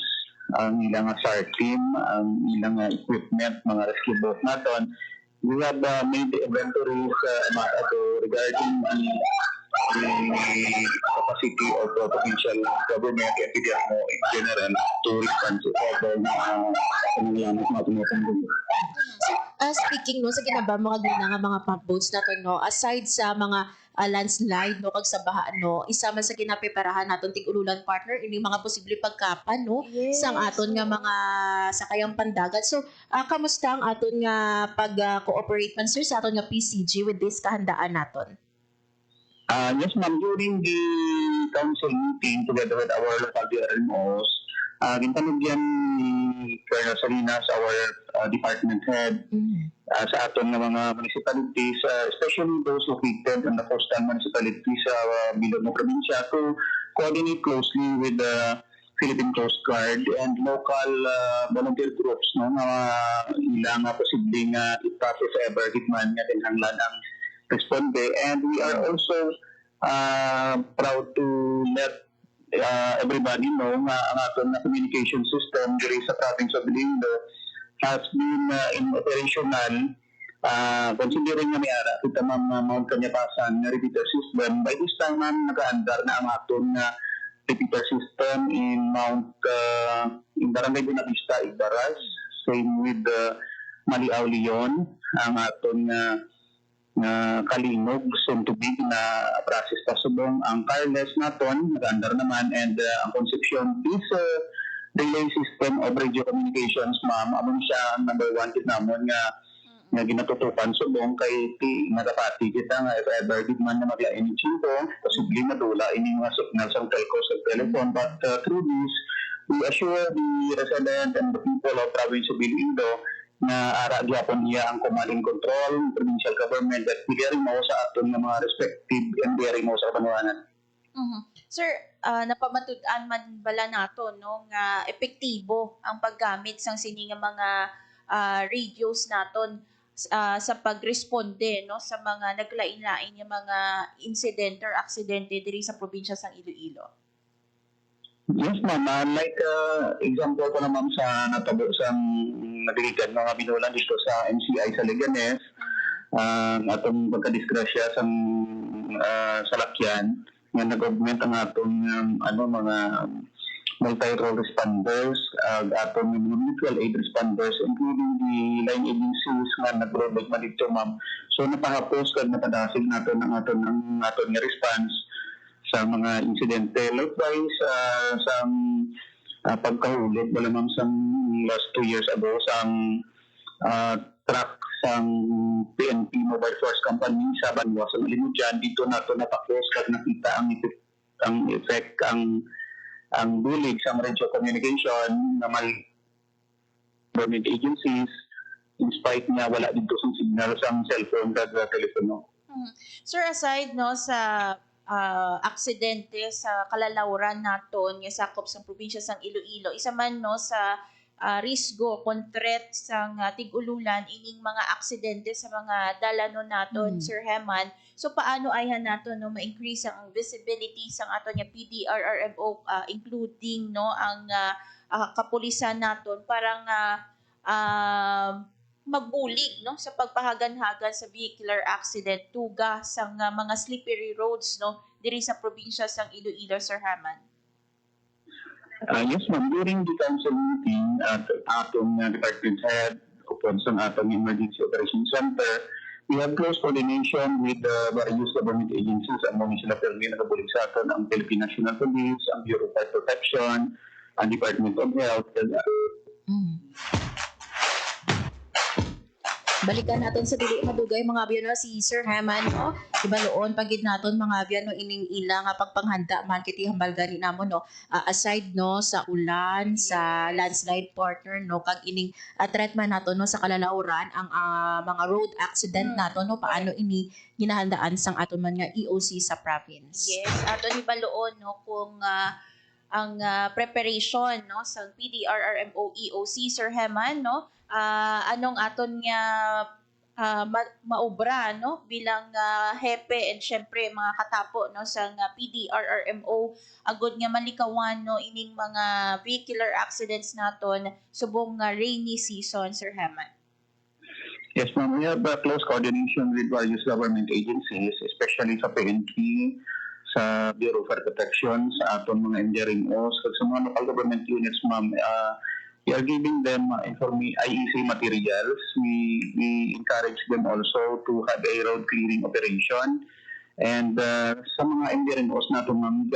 ang ilang SAR team, ang ilang equipment, mga rescue boat naton. We have made the inventories regarding the capacity of the provincial government and PDRMO in general to respond to all pangangailangan natin ng panggulo. Speaking no sa ginaba mga pump boats naton, no, aside sa mga landslide, no, kag sa baha, no, isa man sa ginapiperahan naton tig-ululan, partner, ini mga posible pagkapan, no, sang aton nga mga sakayang pandagat. So kamusta ang aton nga pag-cooperate man, sir, sa aton nga PCG with this kahandaan naton? Yes, ma'am. During the council meeting together with our local DRMOs, gintanugyan ni Colonel Salinas, our department head, sa aton nga mga municipalities, especially those located in the coastal municipalities sa bilog ng probinsya, to coordinate closely with the Philippine Coast Guard and local volunteer groups, no, nga ilang posibleng itap if ever gitman nga tinhanglan ang responde. And we are also proud to let everybody know nga ang aton na communication system diri sa province of Iloilo has been in operational, considering nga may ara kita, ma'am, Mount Kanyabasan na repeater system. By this time, ma'am, nag-aandar na ang aton na repeater system in in Barangay Buenavista, Ibaras, same with Maliao, Leon, ang aton Kalinog, soon to be na process pa subong. Ang Carles naton, nag-aandar naman, and ang Concepcion is relay system of radio communications, ma'am. Amon siya number 1 kinamon nga ginatutukan subong kay natapati kita nga if ever di man na maglain ng chinko, posible madula ini nga signal sa telco sa telephone. But through this, we assure the resident and the people of province of Iloilo na ara gyapon niya ang command and control, provincial government, that pilihan mo sa aton ng mga respective engineering mo sa kabanwanan. Sir, napamatud-an man bala nato, no, nga epektibo ang paggamit sang sini nga mga radios naton sa pagresponde, no, sa mga naglain-lain nga mga incident or aksidente diri sa probinsya sang Iloilo? Yes, ma'am. Like example ko na, ma'am, sa natabo sa nabiligad mga binulan dito sa NCI sa Leganes, atong pagkadisgrasya sa salakyan nga nag-augment ang atong mga multi-role responders, aton yung mga mutual aid responders, including the line agencies nga nag-provide man dito, ma'am. So napahapos kag napadasig nato ng aton nga response sa mga insidente. Likewise, sa pagkahulog, wala ma'am sa last 2 years ago, sa truck sa PNP Mobile Force Company sa Banwa sa Malimudyan, dito nato napakos kag nakita ang effect ang bulig sa radio communication na government agencies in spite nga wala dito sa signal sa cellphone kag telepono. Sir, aside no sa aksidente sa kalalawran naton nga sakop sa probinsya sang Iloilo, isa man no sa risgo kontret sang tig-ululan ining mga aksidente sa mga dalanon naton, Sir Heman. So paano ayhan naton no ma-increase ang visibility sang aton nga PDRRMO, including no ang kapulisan naton para nga magbulig no sa pagpahagan-hagan sa vehicular accident tuga sang mga slippery roads no diri sa probinsya sang Iloilo, Sir Heman. Yes, ma'am. During the council meeting at atong department head upon sa atong emergency operations center, we have close coordination with the various government agencies. Among sila permi nakabulig sa aton ang Philippine National Police, ang Bureau of Fire Protection, ang Department of Health. Balikan naton sa dili madugay mga abyan no si Sir Heman no. Diba noon pagid naton mga abyan no ining ila nga pagpanghanda man kiti hambal gani namon no. Aside no sa ulan, sa landslide partner no kag ining threat man naton no sa kalalauran ang mga road accident naton no paano ini ginahandaan sang aton man nga EOC sa province. Yes, aton ibaloon no kung ang preparation no sa PDRRMO EOC, Sir Heman no. Anong aton nga maobra no bilang hepe and syempre mga katapo no sa PDRRMO agud nga malikawan no ining mga vehicular accidents naton subong rainy season, Sir Heman. Yes, ma'am. We have close coordination with various government agencies, especially sa PNP, sa Bureau of Fire Protection, sa aton mga NDRMOs, sa mga local government units, ma'am. We are giving them IEC materials. We encourage them also to have a road clearing operation. And sa mga NDRMOs nato ma'am,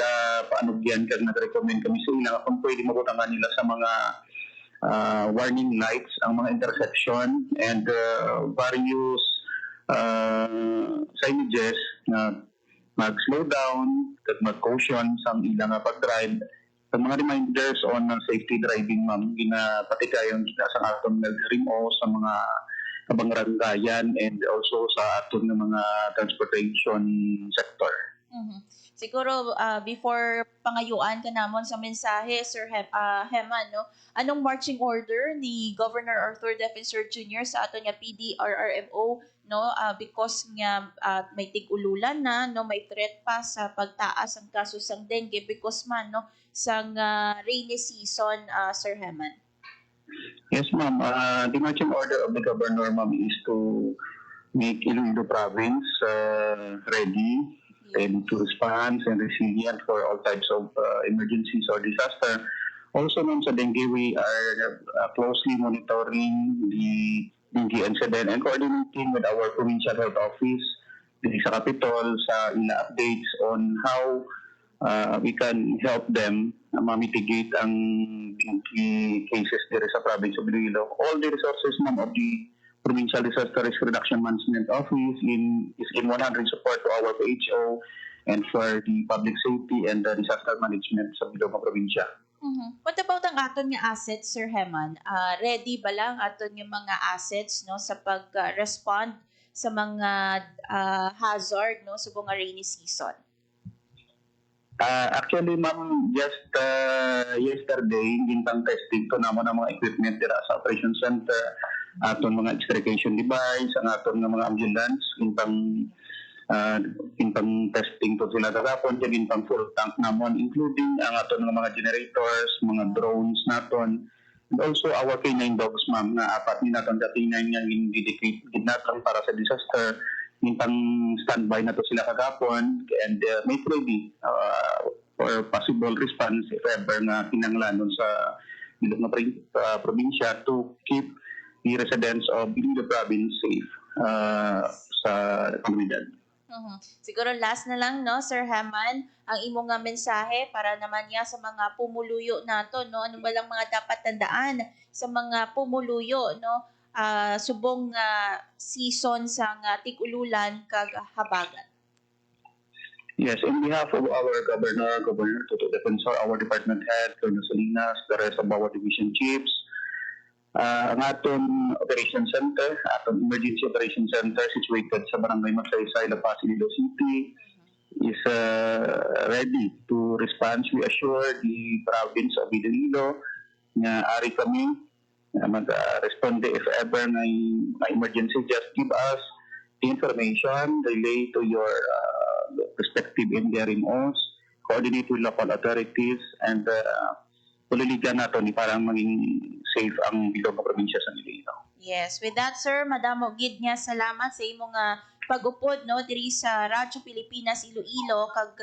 paanugyan kag nag-recommend kami sa ilang kung pwede mabutangan nila sa mga warning lights, ang mga intersection, and various signages na mag-slow down, kag mag-caution sa ilang pag-drive. Sa mga reminders on safety driving, ma'am, ginapatikayon sa atong nag-RIMO, sa mga kabangrangayan, and also sa atong mga transportation sector. Siguro before pangayuan ka namon sa mensahe, Sir Heman, no? Anong marching order ni Governor Arthur Defensor Jr. sa aton nga PDRRMO no because nga may tig-ululan na no may threat pa sa pagtaas ang kaso sang dengue because man no sang rainy season, Sir Heman. Yes, ma'am. The marching order of the governor, ma'am, is to make Iloilo province ready to respond and resilient for all types of emergencies or disaster. Also, ma'am, sa dengue, we are closely monitoring the dengue incident and coordinating with our provincial health office sa Capitol sa ila updates on how we can help them ma-mitigate ang dengue cases there sa province of Iloilo. All the resources, ma'am, of the Provincial Disaster Risk Reduction Management Office is in 100 support to our PHO and for the public safety and the disaster management sa Bilog probinsya. What about ang aton nga assets, Sir Heman? Ready ba lang aton yung mga assets no sa pag-respond sa mga hazard no sa mga rainy season? Actually, ma'am, just yesterday, gintang testing to namon ang mga equipment dira sa operation center, aton mga extrication device, ang aton nga mga ambulance, gintang testing to sila kagapon, gintang full tank namon, including ang aton nga mga generators, mga drones naton, and also our K9 dogs, ma'am, na apat ni naton sa K9 nga gindedicate naton para sa disaster. Gintang standby na to sila kagapon and make ready for possible response if ever nga kinanglanon sa ilog nga probinsya to keep the residents of Iloilo province safe sa komunidad. Siguro last na lang, no, Sir Haman, ang imong nga mensahe para naman niya sa mga pumuluyo nato, no? Ano ba lang mga dapat tandaan sa mga pumuluyo, no? Subong season sa tig-ululan kag habagat. Yes, in behalf of our Governor Toto Defensor, our department head, Colonel Salinas, the rest of our division chiefs, ang atong operation center, atong emergency operation center situated sa Barangay Magsaysay, La Paz, Iloilo City, is ready to respond. We assure the province of Iloilo na ari kami mag-respond if ever may emergency. Just give us the information, relay to your respective NDRMOs, coordinate with local authorities, and puliligan nato ni parang maging safe ang bilog na probinsya sa Iloilo. Yes, with that, sir, madamo gid nga salamat sa imong pag-upod, no, diri sa Radyo Pilipinas Iloilo kag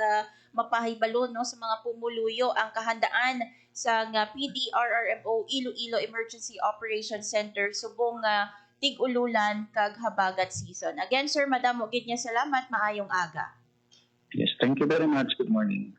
mapahibalo, no, sa mga pumuluyo ang kahandaan sa PDRRMO Iloilo Emergency Operation Center subong tig-ululan kag habagat season. Again, sir, madamo gid nga salamat, maayong aga. Yes, thank you very much. Good morning.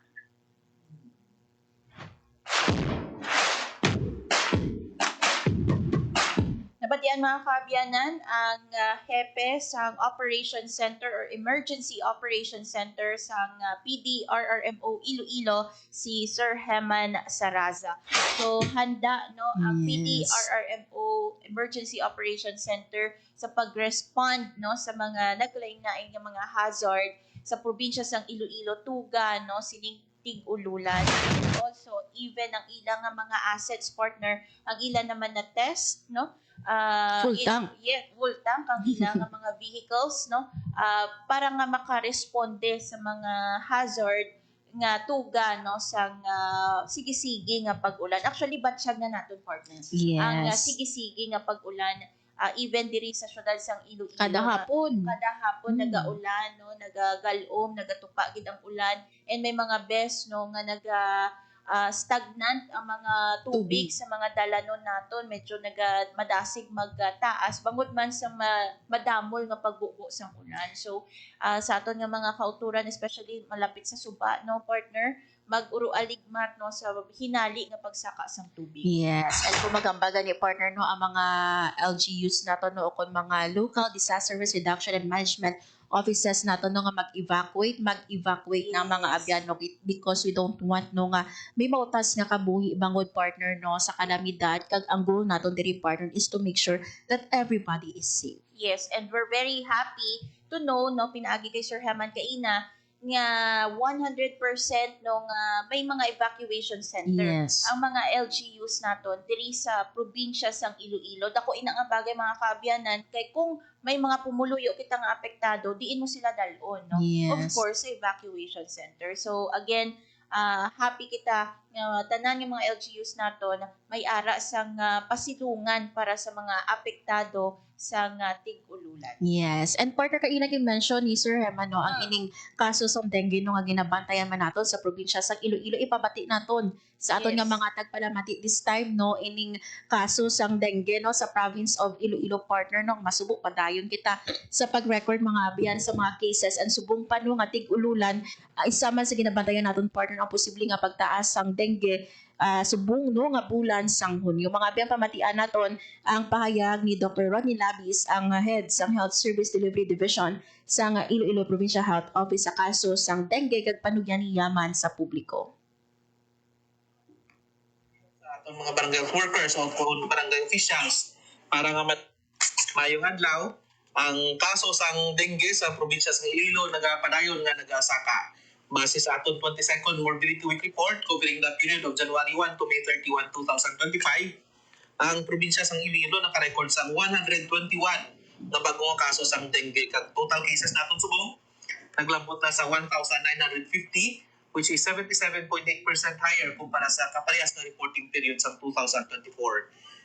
Nabatian mga kaabyanan ang hepe sa Operation Center or Emergency Operation Center sa PDRRMO Iloilo, si Sir Heman Saraza. So handa, no, ang PDRRMO Emergency Operation Center sa pag-respond, no, sa mga naglain-lain nga mga hazard sa probinsya sang Iloilo, Tuga, no, sining tig-ululan. Also even ang ilang nga mga assets partner, ang ilan naman na test, no, full tank. Full tank ang ilang nga mga vehicles, no, para nga makaresponde sa mga hazard nga tuga, no, sang sige-sige nga pag-ulan. Actually batsyag na naton partner. Yes. Ang sige-sige nga pag-ulan, even diri sa syudad sang Iloilo. Kada hapon nagaulan, no, nagagalom, nagatupa gid ang ulan, and may mga bes, no, nga stagnant ang mga tubig sa mga dalanon naton, medyo madasig magtaas bangod man sa madamol nga pagbubo sa ulan. So sa aton nga mga kauturan, especially malapit sa suba, no, partner, mag-uro aligmat, no, sa hinali nga pagsaka sang tubig. Yes, and kung magambagan ni partner, no, ang mga LGUs nato, no, o kung mga local disaster risk reduction and management offices nato, no, nga mag-evacuate na mga abyano because we don't want, no, nga may mautas nga kabuhi bangod partner, no, sa kalamidad. Kag ang goal nato diri partner is to make sure that everybody is safe. Yes, and we're very happy to know, no, pinaagi kay Sir Haman kaina nga 100% nung may mga evacuation center. Yes. Ang mga LGUs naton diri sa probinsya sang Iloilo. Dako ina nga bagay mga kaabyanan, kay kung may mga pumuluyo kita nga apektado, diin mo sila dalon, no? Yes. Of course, sa evacuation center. So again, happy kita nga tanan ng mga LGUs naton may ara sang pasilungan para sa mga apektado sa tig-ululan. Yes. And partner, kaina gi-mention ni Sir Heman, no, ang ining kaso sa dengue, no, nga ginabantayan man naton sa probinsya sa Iloilo, ipabati naton sa aton nga mga tagpalamati this time, no, ining kaso sang dengue, no, sa province of Iloilo partner, no, masubok padayon kita sa pag-record mga abiyan sa mga cases and subong pa, no, nga tig-ululan, isa man sa ginabantayan naton partner ang posible nga pagtaas sang dengue subong, no, nga bulan sang Hunyo. Mga abiyang pamatian naton ang pahayag ni Dr. Rodney Labis, ang head sang Health Service Delivery Division sa Iloilo Provincial Health Office sa kaso sang dengue kag panugyan ni yaman sa publiko. Sa atong mga barangay workers o kung barangay officials para nga mayong adlaw ang kaso sang dengue sa probinsya sa Iloilo nagapadayon nga nagasaka. Base sa aton 22nd Morbidity Week Report covering the period of January 1 to May 31, 2025, ang probinsya sang Iloilo nakarecord sa 121 na bagong kaso sang dengue. Kag total cases naton subong naglambot na sa 1,950, which is 77.8% higher kumpara sa kaparehas na reporting period sa 2024.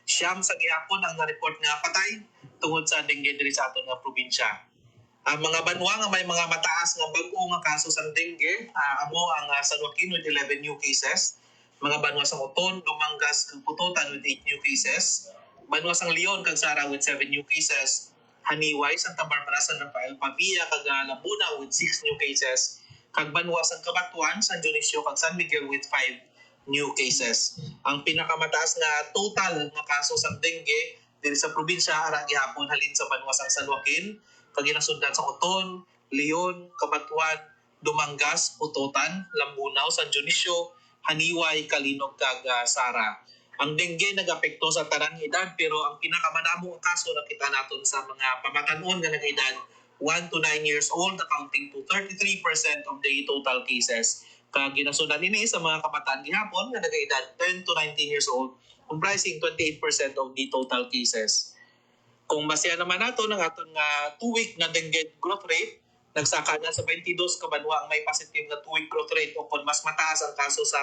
Siyam sa gihapon ang na-report nga patay tungod sa dengue diri sa aton nga probinsya. Ang mga banwa nga may mga mataas nga bag-o nga kaso sa dengue, amo ang San Joaquin with 11 new cases, mga banwa sa Oton, Dumangas, kag Pututan with 8 new cases, banwa sang Leon kag Sara with 7 new cases, Haniway, Santa Barbara, San Rafael, Pavia kag Laguna with 6 new cases, kag banwa sang Cabatuan, San Dionisio kag San Miguel with 5 new cases. Ang pinakamataas nga total nga kaso sa dengue diri sa probinsya ara gihapon halin sa banwa sang San Joaquin, kag ginasundan sa Oton, Leon, Cabatuan, Dumangas, Pututan, Lambunaw, San Dionisio, Haniway, Kalinog kag Sara. Ang dengue nag-apekto sa tanang edad pero ang pinakamadamo ang kaso nakita naton sa mga pamatanon nga nag-edad 1 to 9 years old, accounting to 33% of the total cases. Kag ginasundan ini sa mga kabataan gihapon nga nag-edad 10 to 19 years old, comprising 28% of the total cases. Kung basihan naman nato ng aton nga 2-week na dengue growth rate, nagsaka na sa 22 ka banwa ang may positive na 2-week growth rate o kung mas mataas ang kaso sa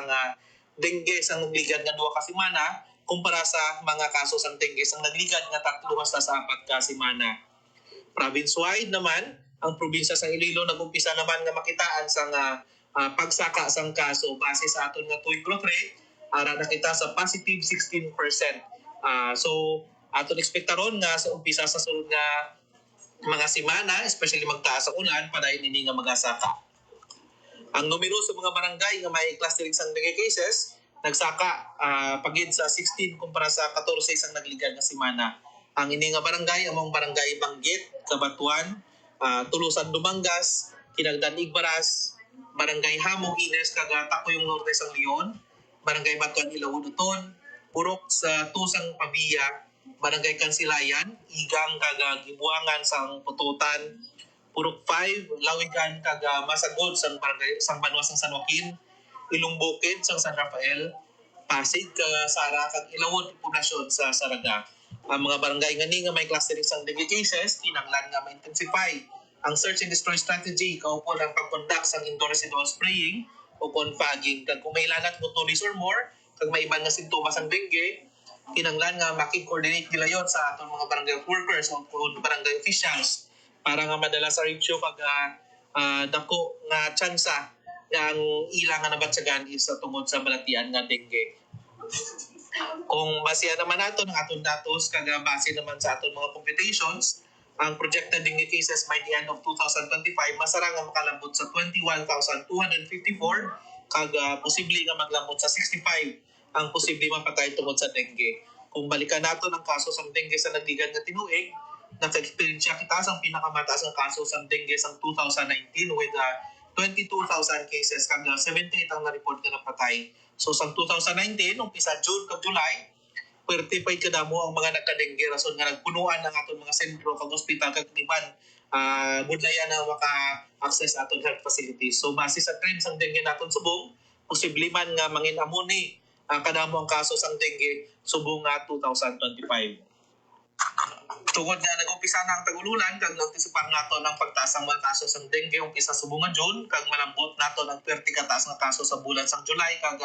dengue sa nagligad nga 2 ka semana kumpara sa mga kaso sa dengue sa nagligad nga 3 hasta sa 4 ka semana. Province-wide naman, ang probinsya sa Iloilo nag-umpisa naman nga makitaan sa pagsaka sang kaso base sa aton nga 2-week growth rate, ara nakita sa positive 16%. So aton ekspektaron nga sa umpisa sa sulod nga mga semana, especially magtaas ang ulan, padayon ini nga magasaka. Ang numero sa mga barangay nga may clustering sang dengue cases, nagsaka pagid sa 16 kumpara sa 14 sang nagligad nga semana. Ang ini nga barangay among barangay Banggit, Cabatuan, Tulusan Dumangas, Kinagdan Igbaras, barangay Hamog Ines kag Takuyong Norte sang Leon, barangay Batuan Ilawod Uton, Purok sa Tusang Pavia, barangay Kansilayan, Igang kag Gibuangan sang Pututan, Purok 5, Lawigan kag Masagod sang barangay sang banwa sang San Joaquin, Ilong Bukid sang San Rafael, Pasig kag Sara kag Ilawod poblasyon sa Saraga. Ang mga barangay nga may clustering sang dengue cases, kinahanglan nga ma-intensify ang search and destroy strategy kaupon ang pag-conduct sang indoor residential spraying o fogging. Kag kung may lanat mo 2 days or more, kag may iban nga sintomas ang dengue, kinahanglan nga maki-coordinate nila yon sa atong mga barangay workers o barangay officials para nga madala sa ratio kag dako nga tsansa nga ang ilang nga nabatsagan is tungod sa balatian nga dengue. Kung basihan naman nato ng atong datos kag base naman sa atong mga computations, ang projected dengue cases by the end of 2025 masara nga makalambot sa 21,254 kag posible nga maglambot sa 65 ang posible mapatay tungod sa dengue. Kung balikan nato ng kaso sa dengue sa nagligad nga tinuig, naka-experience kita sa pinakamataas nga kaso sa dengue sa 2019 with 22,000 cases kag 78 ang na-report nga napatay. So sa 2019, umpisa June kag July, 45 kadamo ang mga nagka-dengue rason nga nagpunuan ang aton mga sentro kag ospital kag iban budlayan na maka-access aton health facilities. So base sa trends ang dengue naton subong, posible man nga mangin-amo ni kadamo ang kaso sang dengue subong nga 2025. Tungod nga nag-umpisa na ang tag-ulan kag naantisipan nato ng pagtaas ang mga kaso sang dengue umpisa subong nga June kag malambot nato ng 30 kataas nga kaso sa bulan sang July kag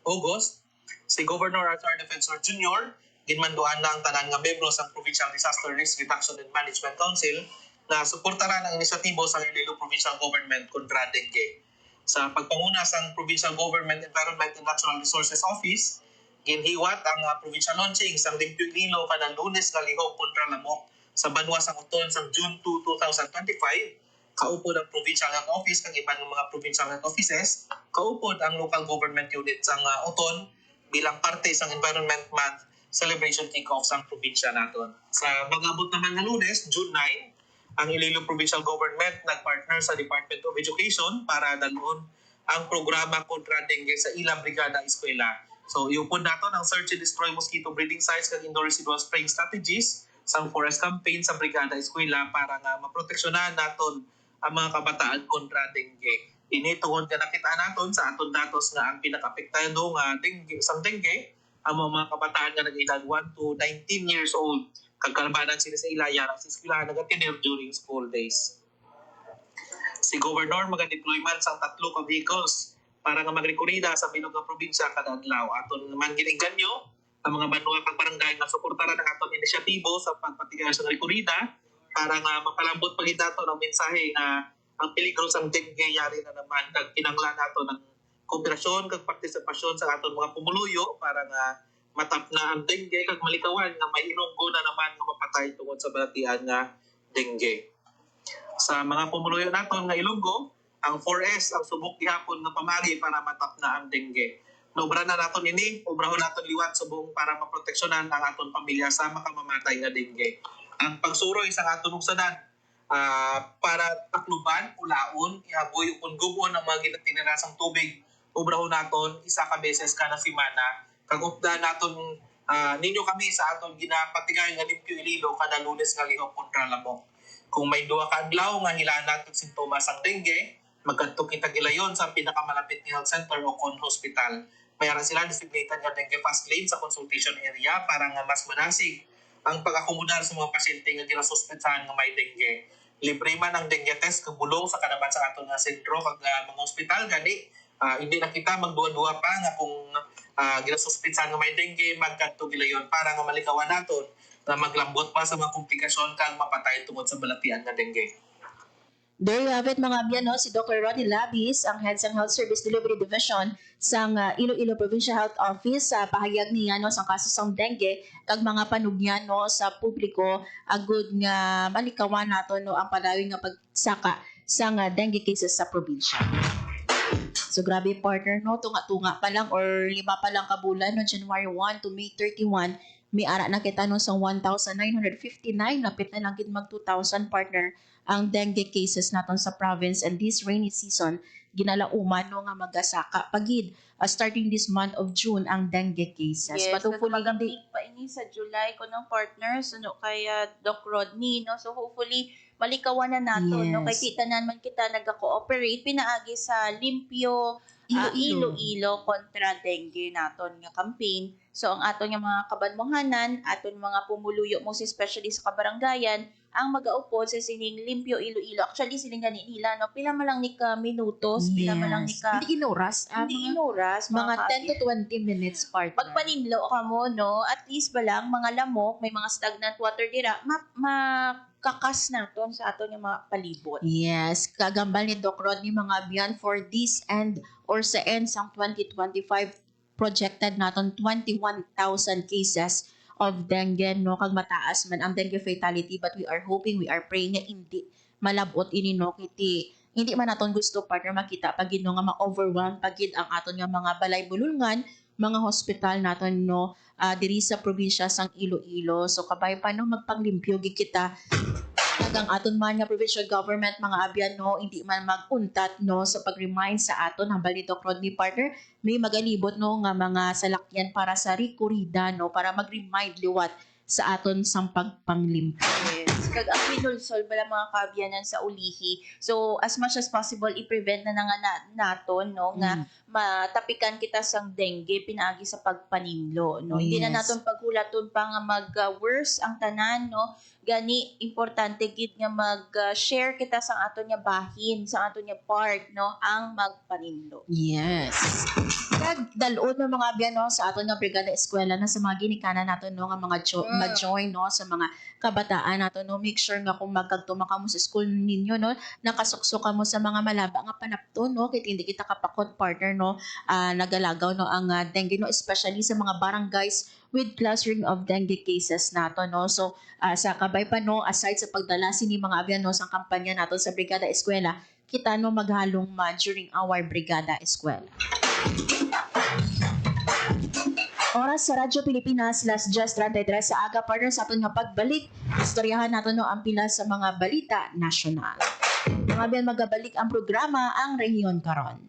August. Si Governor Arthur Defensor Jr. ginmanduan na ang tanan nga miyembro sa Provincial Disaster Risk Reduction and Management Council na suportaran ang inisyatibo sa Iloilo Provincial Government kontra dengue. Sa pagpanguna sa Provincial Government Environment and Natural Resources Office, ginhiwat ang provincial launching sang Limpyo Iloilo kanang Lunes nga lihok kontra lamok sa banwa sang Uton sang June 2, 2025. Kaupod ang provincial health office kag iban ng mga provincial health offices, kaupod ang local government unit sang Uton bilang parte sang Environment Month celebration kick-off sang probinsya naton. Sa mag-abot naman nga Lunes, June 9, ang Iloilo Provincial Government nagpartner sa Department of Education para dalon ang programa kontra dengue sa ilang brigada eskwela. So, iupod nato ang search and destroy mosquito breeding sites kag indoor residual spraying strategies sa forest campaign sa brigada eskwela para nga maproteksyonan naton ang mga kabataan kontra dengue. Ini tungod nga nakita naton sa aton datos nga ang pinaka-apektado nga dengue sang dengue ang mga kabataan nga nag-edad 1 to 19 years old kag kalabanan sila sa ilaya sa eskwelahan nagatinir during school days. Si Governor maga-deploy man sang 3 ka vehicles para nga magrekurida sa bilog nga probinsya kada adlaw. Aton naman giniganyo ang mga banwa kag barangay nga suportaran ang aton inisyatibo sa pagpatigay sa rekurida para nga mapalambot pagid nato ng mensahe nga ang peligro sang dengue yari na naman kag kinanglan nato ng kooperasyon kag partisipasyon sa aton mga pumuluyo para nga matap na ang dengue kag malikawan nga may inunggo na naman nga mapatay tungod sa balatian nga dengue. Sa mga pumuluyo naton nga Ilonggo, ang 4S ang subok gihapon nga pamagi para matap na ang dengue. Naubra na naton ini, ubrahon naton liwat subong para maproteksyonan ang aton pamilya sa makamamatay nga dengue. Ang pagsuroy sa aton ugsadan para takluban, ulaon, ihaboy ukon gugon ang mga ginatinirasang tubig, ubrahon naton isa ka beses kada semana. Kag upda naton ninyo kami sa aton ginapatigay nga limpyo ililo kada Lunes nga lihok kontra lamok. Kung may duha ka adlaw nga hilanat og sintomas ang dengue, magkadto kita gilayon sa pinakamalapit nga health center o kon hospital. Mayroon sila designated nga dengue fast lane sa consultation area para nga mas manasig ang pag-akomodar sa mga pasyente nga ginasuspetsahan nga may dengue. Libre man ang dengue test kag bulong sa kanaban sa aton nga sentro kag mga ospital gani hindi na kita magduwa-duwa pa nga kung ginasuspetsahan nga may dengue magkadto gilayon para nga malikawan naton na maglambot pa sa mga komplikasyon kag mapatay tungod sa balatian nga dengue. There you have it mga abyan, no? Si Dr. Ronnie Labis, ang Head sa Health Service Delivery Division sa Iloilo Provincial Health Office sa pahayag niya no sa kaso sang dengue kag mga panugyan no sa publiko agud nga malikawan nato no ang padayon nga pagsaka sa dengue cases sa probinsya. So grabe partner no, tunga-tunga pa lang or 5 pa lang ka bulan no, January 1 to May 31, may ara na kita no sa 1,959, lapit na lang gid mag 2,000 partner ang dengue cases naton sa province, and this rainy season ginalauman no nga magasaka pagid starting this month of June ang dengue cases. Yes, But hopefully mag-peak pa ini sa July ko ng partners no kaya Doc Rodney no, so hopefully malikawan na nato no kay kita naman kita naga-cooperate pinaagi sa limpyo Iloilo kontra dengue naton nga campaign. So ang aton nga mga kabanmohanan, aton mga pumuluyo mo especially sa kabarangayan ang mag-aupod sa sining limpyo Iloilo. Actually sining gani nila no, pila man lang ni ka minutos, pila man lang ni ka Hindi inuras, mga 10 to 20 minutes partner. Pagpaninlo ka mo no, at least ba lang mga lamok, may mga stagnant water dira, makakas naton sa aton nga mga palibot. Yes, kagambal ni Doc Rodney mga abyan for this end or sa end sang 2025 projected naton 21,000 cases of dengue no, kag mataas man ang dengue fatality, but we are hoping, we are praying nga hindi malabot ini no, kiti hindi man naton gusto partner makita pagid no nga ma-overwhelm pagid ang aton nga mga balay bulungan, mga hospital naton no diri sa probinsya sang Iloilo. So kabay pa no magpanglimpyo gid kita ang aton man nga provincial government mga abyan no, hindi man maguntat no sa pag-remind sa aton ang Balidok Rodney partner, may magalibot no nga mga salakyan para sa rekurida no, para mag-remind liwat sa aton sang pagpanglimpyo. Yes, kag ang pinulsol bala mga kaabyanan sa ulihi. So as much as possible i-prevent na nga naton no nga matapikan kita sang dengue pinaagi sa pagpaninlo no. Hindi na naton paghulaton pa nga mag-worse ang tanan no. Gani importante gid nga mag-share kita sa aton nga bahin, sa aton nga part no, ang magpaninlo. Yes. Kag dalon ng mga abyan no sa aton nga brigada eskwela na sa mga ginikanan naton no nga mga ma-join no sa mga kabataan naton no, make sure nga kung magkagtuma ka mo sa school ninyo no, nakasuksok ka mo sa mga malaba nga panapton no, kay hindi kita kapakot partner no, nagalagaw no ang dengue no, especially sa mga barangays with clustering of dengue cases nato no. So sa kabay pa no, aside sa pagdala sini mga abyan no sa kampanya nato sa Brigada Eskwela, kita no maghalong man during our Brigada Eskwela. Oras sa Radyo Pilipinas, last just 33 sa aga partner sa aton nga pagbalik. Istoryahan nato no ang pila sa mga balita nasyonal. Mga abyan magabalik ang programa Ang Rehiyon Karon.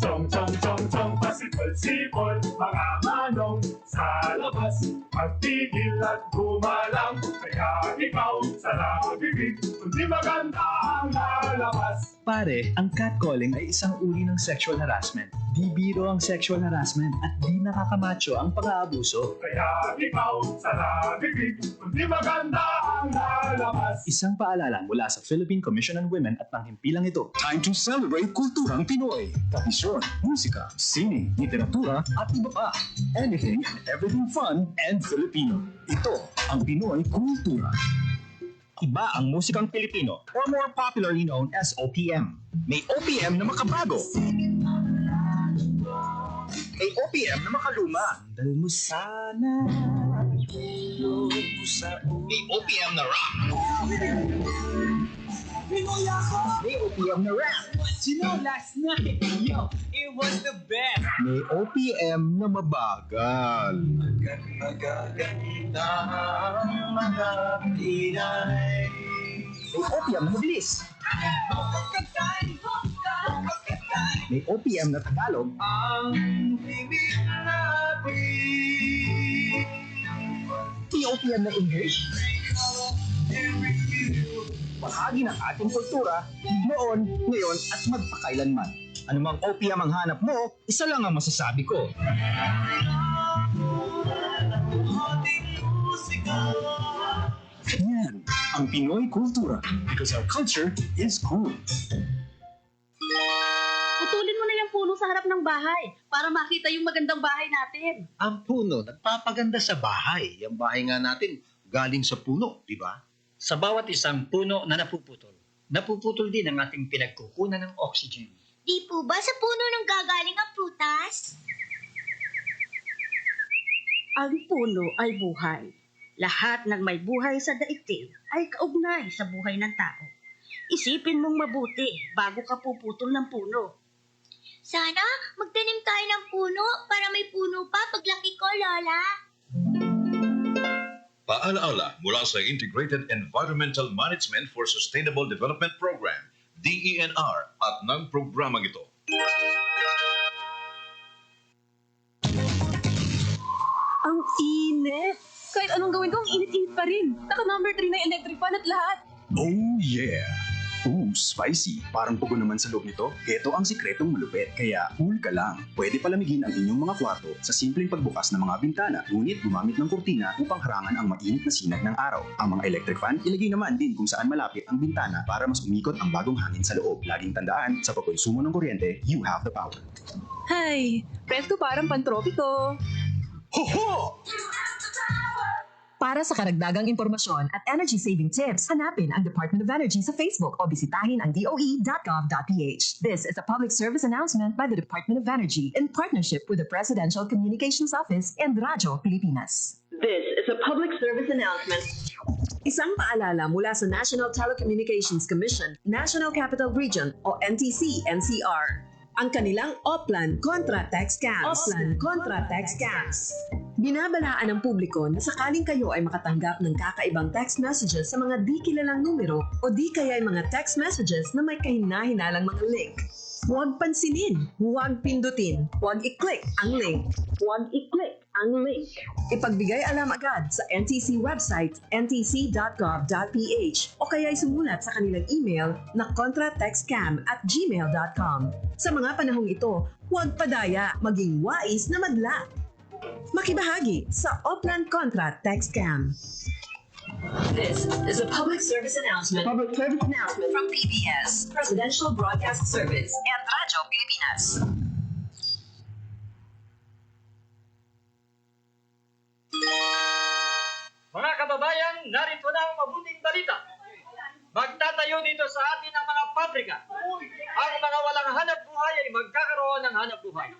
Chong chong chong chong pasipol-sipol, mga manong sa labas, magtigil at gumalang, kaya ikaw sa labibig, kundi maganda ang lalabas. Pare, ang catcalling ay isang uri ng sexual harassment. Di biro ang sexual harassment at di nakakamacho ang pang-aabuso. Kaya ikaw sa nabibig, kundi maganda ang lalabas. Isang paalala mula sa Philippine Commission on Women at ng himpilang ito. Time to celebrate kulturang Pinoy. Tradisyon, musika, sining, literatura, at iba pa. Anything and everything fun and Filipino. Ito ang Pinoy Kultura. Iba ang musikang Pilipino, or more popularly known as OPM. May OPM na makabago. May OPM na makaluma. Sandal mo sana. May OPM na rock. May OPM na rap. You know, last night, yo, it was the best. May OPM na mabagal. May OPM na mabilis. May OPM na Tagalog. May OPM na English. Bahagi ng ating kultura, noon, ngayon, at magpakailanman. Anumang OPM ang hanap mo, isa lang ang masasabi ko. Yan ang Pinoy Kultura because our culture is cool. Putulin mo na yung puno sa harap ng bahay para makita yung magandang bahay natin. Ang puno, nagpapaganda sa bahay. Yung bahay nga natin, galing sa puno, di ba? Sa bawat isang puno na napuputol din ang ating pinagkukunan ng oxygen. Di po ba sa puno nang gagaling ang prutas? Ang puno ay buhay. Lahat ng may buhay sa daigdig ay kaugnay sa buhay ng tao. Isipin mong mabuti bago ka puputol ng puno. Sana magtanim tayo ng puno para may puno pa paglaki ko, Lola. Paalaala mula sa Integrated Environmental Management for Sustainable Development Program, DENR, at ng programang ito. Ang init! Kahit anong gawin ko, ang init-init pa rin. Naka-number 3 na yung electric fan at lahat. Oh yeah! Ooh, spicy. Parang pugo naman sa loob nito. Ito ang sikretong malupit, kaya cool ka lang. Pwede palamigin ang inyong mga kwarto sa simpleng pagbukas ng mga bintana, ngunit gumamit ng kurtina upang harangan ang mainit na sinag ng araw. Ang mga electric fan, ilagay naman din kung saan malapit ang bintana para mas umikot ang bagong hangin sa loob. Laging tandaan, sa pagkonsumo ng kuryente, you have the power. Hay! Presko parang pantropiko. Ho-ho! Para sa karagdagang impormasyon at energy-saving tips, hanapin ang Department of Energy sa Facebook o bisitahin ang doe.gov.ph. This is a public service announcement by the Department of Energy in partnership with the Presidential Communications Office and Radyo Pilipinas. This is a public service announcement. Isang paalala mula sa National Telecommunications Commission, National Capital Region o NTC-NCR. Ang kanilang Oplan Contra Text Scams. Oplan Contra Text Scams. Binabalaan ng publiko na sakaling kayo ay makatanggap ng kakaibang text messages sa mga di kilalang numero o di kaya ay mga text messages na may kahina-hinalang mga link. Huwag pansinin, huwag pindutin, huwag i-click ang link. Huwag i-click ang link. Ipagbigay alam agad sa NTC website ntc.gov.ph o kaya'y sumulat sa kanilang email na contratextcam@gmail.com. Sa mga panahong ito, huwag padaya, maging wais na madla. Makibahagi sa Oplan Contra Text Scam. This is a public service announcement. Public service announcement from PBS, Presidential Broadcast Service, and Radyo Pilipinas. Mga kababayan, narito na ang mabuting balita. Magtatayo dito sa atin ang mga pabrika. Ang mga walang hanap buhay ay magkakaroon ng hanap buhay.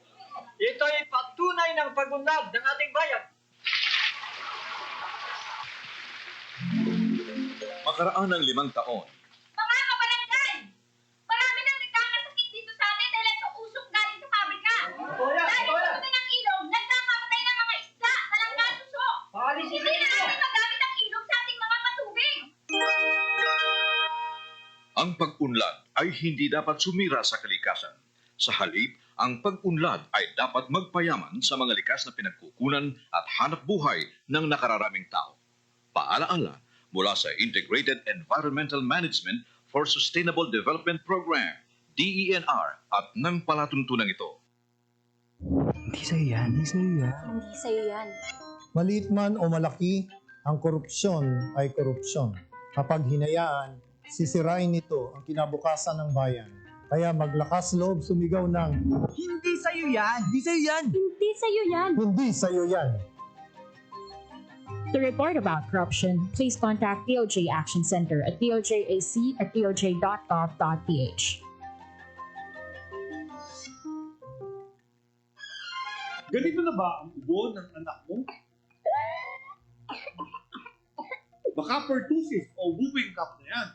Ito ay patunay ng pag-unlad ng ating bayan. Makaraan ng 5 taon, Mga kabarangay! Marami nang nagkakasakit dito sa atin dahil sa usok galing sa pabrika. Dahil sa dumi ng ilog, nagkakamatay ng mga isda na lang nasusok. Hindi na natin magamit ang ilog sa ating mga patubig. ang pag-unlad ay hindi dapat sumira sa kalikasan. Sa halip, ang pag-unlad ay dapat magpayaman sa mga likas na pinagkukunan at hanap buhay ng nakararaming tao. Paalaala mula sa Integrated Environmental Management for Sustainable Development Program, DENR, at ng palatuntunang ito. Hindi sa'yo yan, hindi sa'yo yan. Hindi sa'yo yan. Maliit man o malaki, ang korupsyon ay korupsyon. Kapag hinayaan, sisirain nito ang kinabukasan ng bayan. Kaya maglakas loob sumigaw ng Hindi sa'yo yan! Hindi sa'yo yan! Hindi sa'yo yan! hindi sa'yo yan. To report about corruption, please contact DOJ Action Center at dojAC@doj.gov.ph. Ganito na ba ang ubo ng anak mo? Baka pertussis o whooping cough na yan.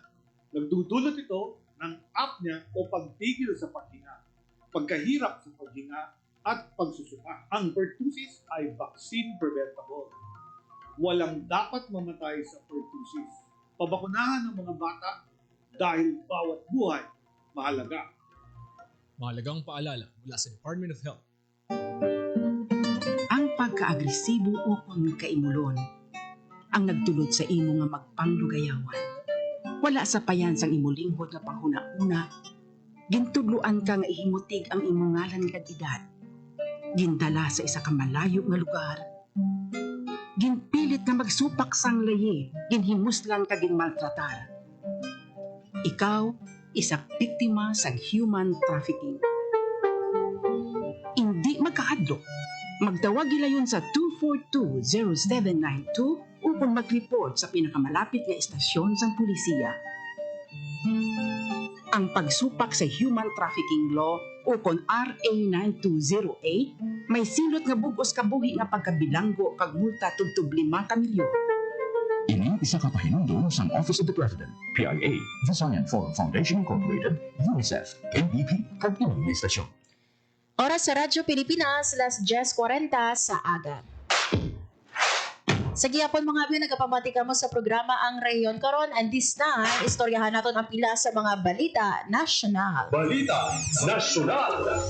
Nagdudulot ito ng apnea o pagtigil sa paghinga, pagkahirap sa paghinga, at pagsusuka. Ang pertussis ay vaccine preventable. Walang dapat mamatay sa pertussis. Pabakunahan ng mga bata dahil bawat buhay mahalaga. Mahalagang paalala mula sa Department of Health. Ang pagka-agresibo o kaimulon ang nagdulot sa imo nga magpanglugayawan. Wala sa payan sang imo linghod nga panghuna-una, gintudluan ka nga ihimutig ang imo ngalan kag edad. Gindala sa isa ka malayo nga lugar. Ginpilit nga magsupak sang layi, ginhimuslan ka ginmaltratar. Ikaw, isa biktima sa human trafficking. Hindi magkaadlo. Magtawag gilayon sa 242-0792 upang mag-report sa pinakamalapit nga estasyon sang pulisiya. Ang pagsupak sa human trafficking law o kon RA 9208 may silot nga bugos kabuhi nga pagkabilanggo kag multa tubtub 5 ka milyon. Ini isa ka pahinungdong sang Office of the President, PIA, Visayan Forum Foundation Incorporated, UNICEF, NDP, kag ilang istasyon. Oras sa Radyo Pilipinas, las 10:40 sa aga. Sa gihapon mga abyan, nagapamati ka mo sa programa ang Rehiyon Karon, and this time, istoryahan natin ang pila sa mga balita nasyonal. Balita Nasyonal.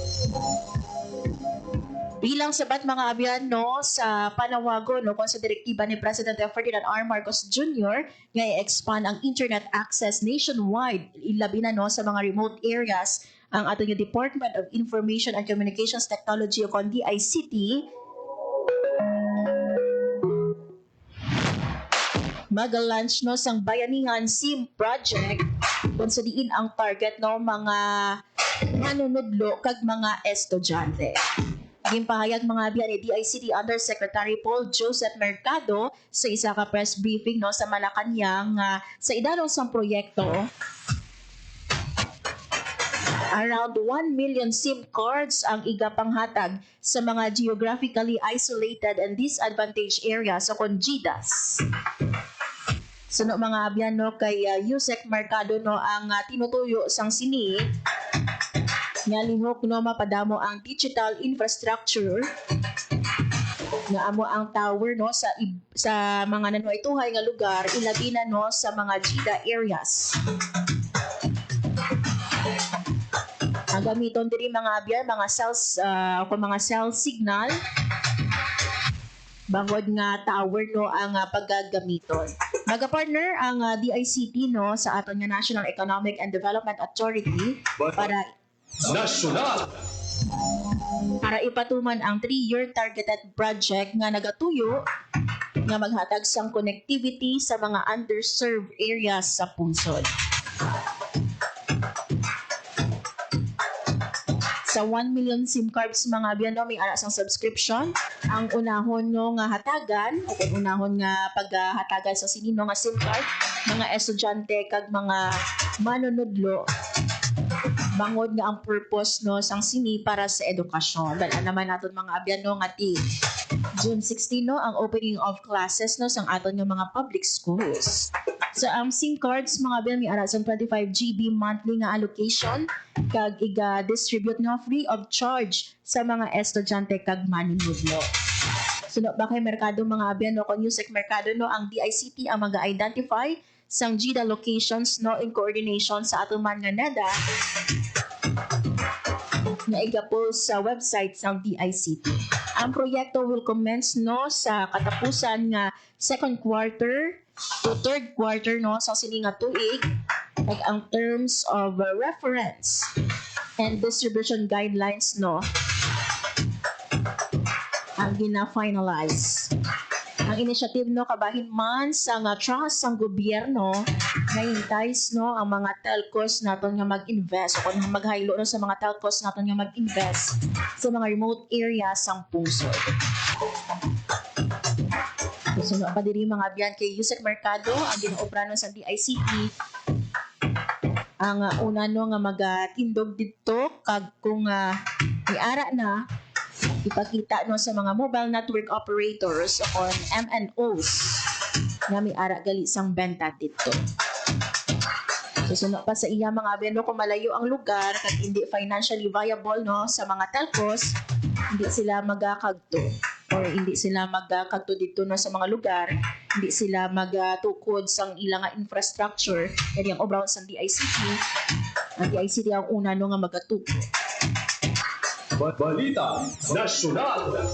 Bilang sabat mga abyan no, sa panawago no, kung sa direktiba ni President Ferdinand R. Marcos Jr. nga i-expand ang internet access nationwide, ilabi na no, sa mga remote areas, ang ating Department of Information and Communications Technology o kon DICT mag-launch no sang Bayanihan SIM project kung sa diin ang target no mga manunudlo kag mga estudyante. Gimpahayag mga biyan ni DICT Undersecretary Paul Joseph Mercado sa isa ka press briefing no sa Malacanang sa idanon sang proyekto. Around 1 million SIM cards ang igapanghatag sa mga geographically isolated and disadvantaged areas sa Conjidas. Suno mga abyan no kay Yusek Mercado no ang tinutuyo sang sini nga lihok no mapadamo ang digital infrastructure nga amo ang tower no sa mga nanuhay-tuhay nga lugar ilabi na no sa mga GIDA areas. Ang gamiton diri mga abyan mga cells mga cell signal bangod nga tower no ang paggagamiton. Nagapartner ang DICT no sa aton nga National Economic and Development Authority para ipatuman ang 3-year targeted project nga nagatuyo nga maghatag sang connectivity sa mga underserved areas sa punsod. Sa 1 million SIM cards mga abyan no, may ara sang subscription. Ang unahon no nga hatagan o kung unahon nga paghatagan sa sinino nga SIM card, mga estudyante kag mga manunudlo bangod nga ang purpose no sang sini para sa edukasyon. Dala naman naton mga abyan no nga ti June 16 no ang opening of classes no sang aton nga mga public schools. So ang SIM cards mga abyan may ara sang 25 GB monthly nga allocation kag iga-distribute nga free of charge sa mga estudyante kag manunudlo. Suno ba kay merkado mga abyan no kon Yusek Mercado no ang DICT ang mag-identify sang GIDA locations no in coordination sa aton man nga NEDA nga iga-post sa website sang DICT. Ang proyekto will commence no sa katapusan nga second quarter to third quarter no sa sini nga tuig Like ang terms of reference and distribution guidelines no ang gina-finalize. Ang initiative no kabahin man sa nga trust sang gobyerno nga entice no ang mga telcos naton nga mag-invest o kung maghaylo no sa mga telcos naton nga mag-invest sa mga remote areas sang pungsod. So pa diri mga biyan kay Yusek Mercado ang ginaobra no sa DICT ang una no nga magatindog didto kag kung iara na ipakita no sa mga mobile network operators o MNOs nga may ara gali sang benta dito. Susunod pa sa iya mga abeno kung malayo ang lugar kag hindi financially viable no sa mga telcos, hindi sila magakagto or hindi sila magakagto dito no sa mga lugar, hindi sila magatukod sang ilang infrastructure kaya ang obraw sang DICT. Ang DICT ang una no nga magatukod. Balita Nasyonal.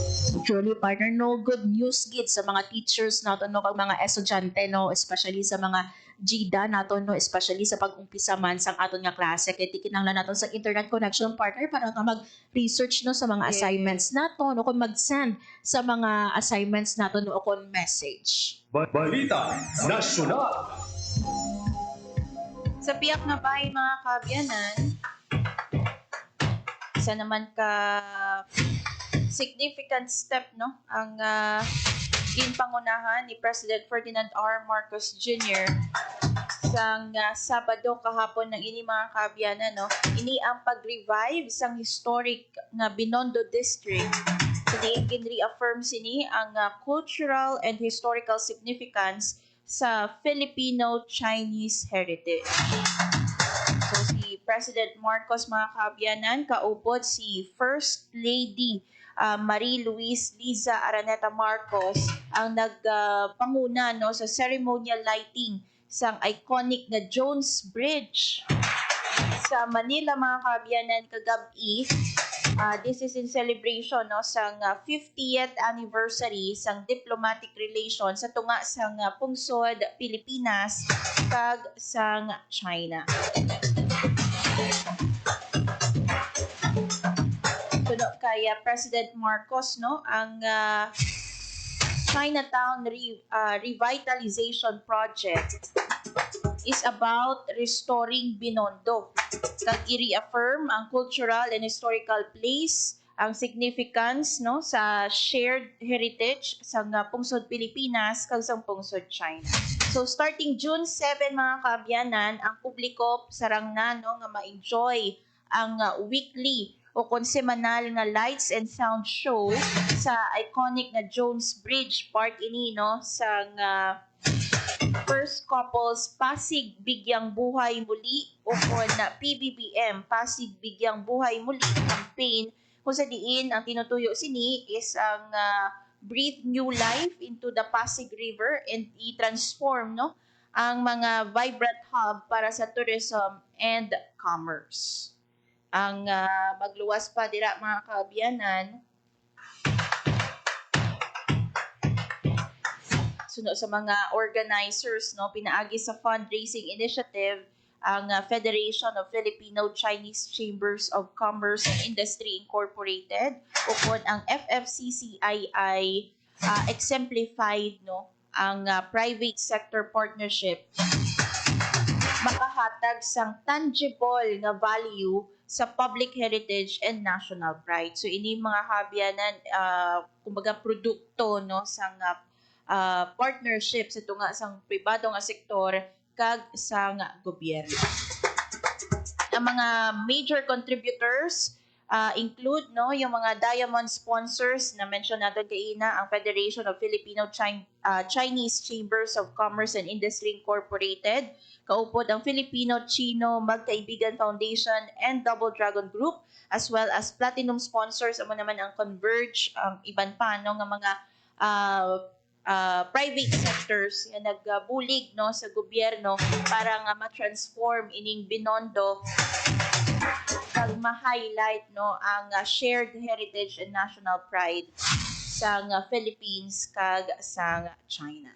Truly partner no good news gid sa mga teachers nato no kag mga estudyante no especially sa mga GIDA nato no especially sa pag-umpisa man sang aton nga klase kay tikinahanglan naton sa internet connection partner para nga mag-research no sa mga assignments nato no kung mag-send sa mga assignments nato no o kon message. Balita Nasyonal. Sa piyak na bahay mga kabyanan, isa naman ka significant step no ang ginpangunahan ni President Ferdinand R. Marcos Jr. sang Sabado kahapon ng ini mga kabyanan no ini ang pag-revive sang historic nga Binondo District. So diin reaffirm sini ang cultural and historical significance sa Filipino-Chinese heritage. So si President Marcos mga kabyanan kaupod si First Lady Marie Luis Liza Araneta Marcos ang nagpanguna no sa ceremonial lighting sang iconic na Jones Bridge sa Manila mga kabyanan kagabi. This is in celebration no sang 50th anniversary sang diplomatic relations sa tunga sang pungsod Pilipinas kag sang China. Tuno kay President Marcos no ang Chinatown Revitalization Project is about restoring Binondo. Kag i-reaffirm ang cultural and historical place, ang significance no sa shared heritage sa pungsod Pilipinas kag sa pungsod China. So starting June 7 mga kabyanan, ang publiko sarang na no nga ma-enjoy ang weekly o kon semanal nga lights and sound show sa iconic na Jones Bridge, part ini no sa First Couples Pasig Bigyang Buhay Muli o kon PBBM Pasig Bigyang Buhay Muli campaign kung sa diin ang tinutuyo sini is ang breathe new life into the Pasig River and i-transform no ang mga vibrant hub para sa tourism and commerce. Ang magluwas pa dira mga kabyanan sunod sa mga organizers no pinaagi sa fundraising initiative ang Federation of Filipino-Chinese Chambers of Commerce and Industry Incorporated o kon ang FFCCII exemplified no ang private sector partnership makahatag sang tangible nga value sa public heritage and national pride. So ini mga habyanan kumbaga produkto no sang partnership sa tunga sang pribado nga sektor kag sang gobyerno. Ang mga major contributors include no yung mga diamond sponsors na mention natin kaina ang Federation of Filipino-Chinese Chambers of Commerce and Industry Incorporated, kaupod ang Filipino-Chino Magkaibigan Foundation and Double Dragon Group, as well as platinum sponsors amo naman ang Converge, ang iban pa no nga mga private sectors nga nagbulig no sa gobyerno para nga ma-transform ining Binondo kag ma-highlight no ang shared heritage and national pride sa Philippines kag sa China.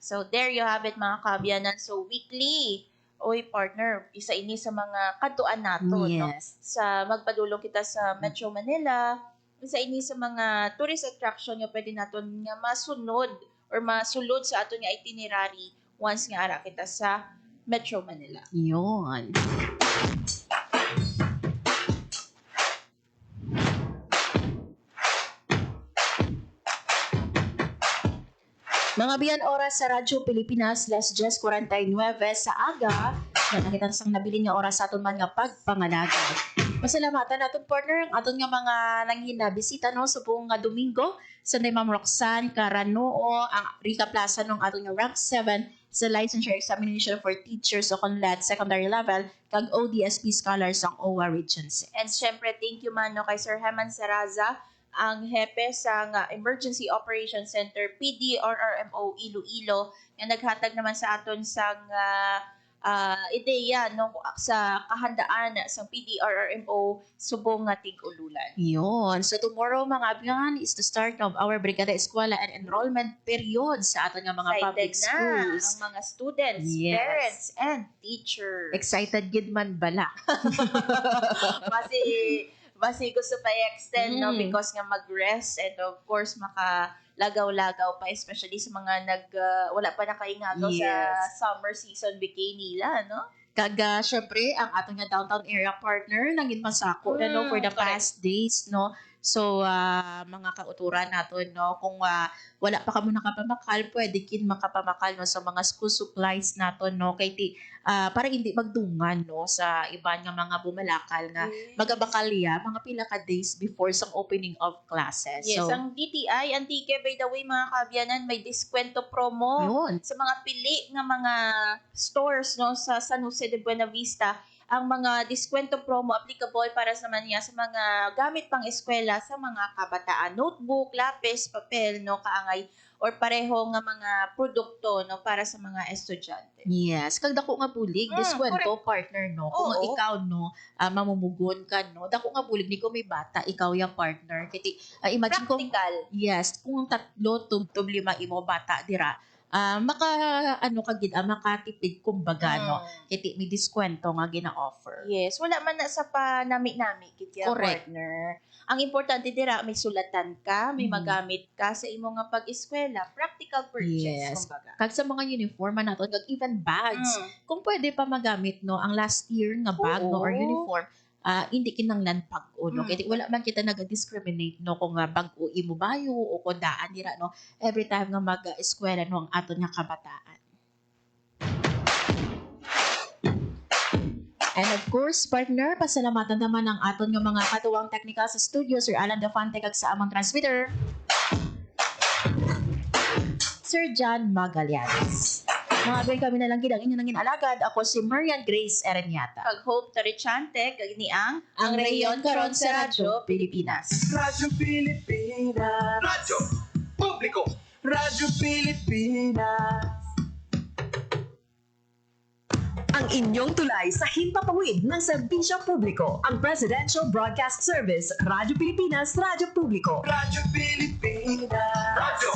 So there you have it mga kabyanan. So weekly oy partner, isa ini sa mga katuan nato, no? Yes. Sa magpadulong kita sa Metro Manila, isa ini sa mga tourist attraction nga pwede naton nga masunod or masulod sa aton nga itinerary once nga ara kita sa Metro Manila. Yun. Mga biyan oras sa Radyo Pilipinas, las 10:49 sa aga, na nakita sang nabilin nga oras sa aton man nga pagpangalagad. Masalamatan naton partner ang aton nga mga nanghina bisita no sa buong nga Domingo sa Ma'am Roxanne Caranoo, ang Rica Plaza nung aton nga rank 7 sa licensure examination for teachers o conlad secondary level kag ODSP scholars ang OWA Region 6. And syempre, thank you man no kay Sir Heman Saraza, ang hepe sa Emergency Operations Center PDRRMO Iloilo nga naghatag naman sa aton sa ideya no sa kahandaan sa PDRRMO subong nga tig-ululan. Yun. So tomorrow mga abyan is the start of our Brigada Eskwela and enrollment period sa aton nga mga public schools. Ang mga students, Yes. parents, and teachers. Excited gid man bala. Basi gusto pa i-extend, no? Because nga mag-rest and of course makalagaw-lagaw pa, especially sa mga wala pa nakaingagaw sa summer season vacay nila, no? Kaga, syempre, ang ating nga downtown area partner nangin masako no, for the past days, no? So, mga kauturan natin, no? Kung wala pa ka mo nakapamakal, pwede kin makapamakal no, sa mga school supplies natin, no? Kay para hindi magdungan, no? Sa iban nga mga bumalakal nga magabakalya, mga pila ka days before sa opening of classes. Yes, So, ang DTI, Antique, by the way, mga kabyanan, may diskwento promo Yun. sa mga pili nga mga stores, no? Sa San Jose de Buena Vista. Ang mga diskwento promo applicable para sa niya sa mga gamit pang eskwela sa mga kabataan, notebook, lapis, papel, no, kaangay or pareho nga mga produkto no para sa mga estudyante. yes, kag dako nga bulig, diskwento partner, no? Kung Oo. ikaw, no, mamumugon ka, no? Dako nga bulig, ni ko may bata, ikaw yung partner. Kiti, imagine kung, yes, kung 3 to 5 imo bata, dira, makatipid kumbaga, no? Kiti may diskwento nga gina-offer. Yes, wala man na sa panami-nami kiti Correct. partner. Ang importante dira may sulatan ka, may magamit ka sa imo nga pag-eskwela, practical purchase Yes. kumbaga. Kag sa mga uniform nato, kag even bags. Kung pwede pa magamit, no, ang last year nga bag, no, or Oo. uniform, hindi kinanglan pag-o, no? Kaya wala man kita nag-discriminate, no, kung bag-o imo bayo o kung daan dira, no, every time nga mag-eskwela, no, ang aton nga kabataan. And of course, partner, pasalamatan naman ang aton nga mga katuwang technical sa studio, Sir Alan Defante, kag sa among transmitter, Sir John Magallanes. Mga abay kami na lang gid ang inyo nangin alagad. Ako si Marian Grace Erenyata. Kag Hope Tarichante, kag ni ang Rayon karon sa Radyo Pilipinas. Radyo Pilipinas. Radyo Publiko. Radyo Pilipinas. Ang inyong tulay sa himpapawid ng serbisyo publiko. Ang Presidential Broadcast Service, Radyo Pilipinas, Radyo Publiko. Radyo Pilipinas. Radyo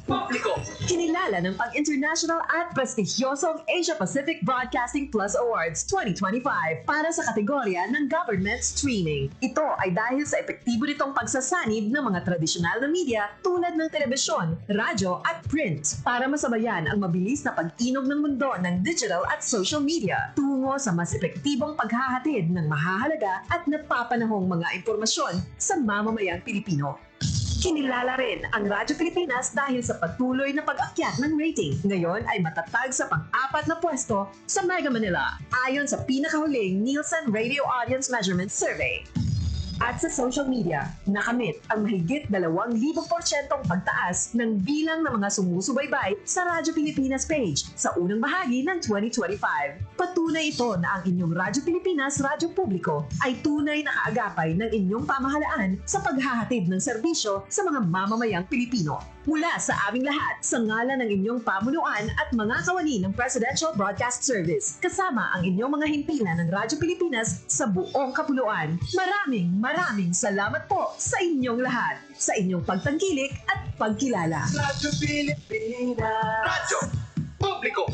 Publiko. Kinilala ng pag-international at prestigyosong Asia Pacific Broadcasting Plus Awards 2025 para sa kategorya ng Government Streaming. Ito ay dahil sa epektibo nitong pagsasanib ng mga tradisyonal na media tulad ng telebisyon, radyo at print para masabayan ang mabilis na pag-inog ng mundo ng digital at social media tungo sa mas epektibong paghahatid ng mahahalaga at napapanahong mga impormasyon sa mamamayang Pilipino. Kinilala rin ang Radyo Pilipinas dahil sa patuloy na pag-akyat ng rating. Ngayon ay matatag sa pang-4 na pwesto sa Mega Manila ayon sa pinakahuling Nielsen Radio Audience Measurement Survey. At sa social media, nakamit ang mahigit 2,000% pagtaas ng bilang ng mga sumusubaybay sa Radyo Pilipinas page sa unang bahagi ng 2025. Patunay ito na ang inyong Radyo Pilipinas Radyo Publiko ay tunay na kaagapay ng inyong pamahalaan sa paghahatid ng serbisyo sa mga mamamayang Pilipino. Mula sa aming lahat, sa ngalan ng inyong pamunuan at mga kawani ng Presidential Broadcast Service, kasama ang inyong mga himpilan ng Radyo Pilipinas sa buong kapuluan. Maraming salamat po sa inyong lahat, sa inyong pagtangkilik at pagkilala. Radyo Pilipinas. Radyo Publiko.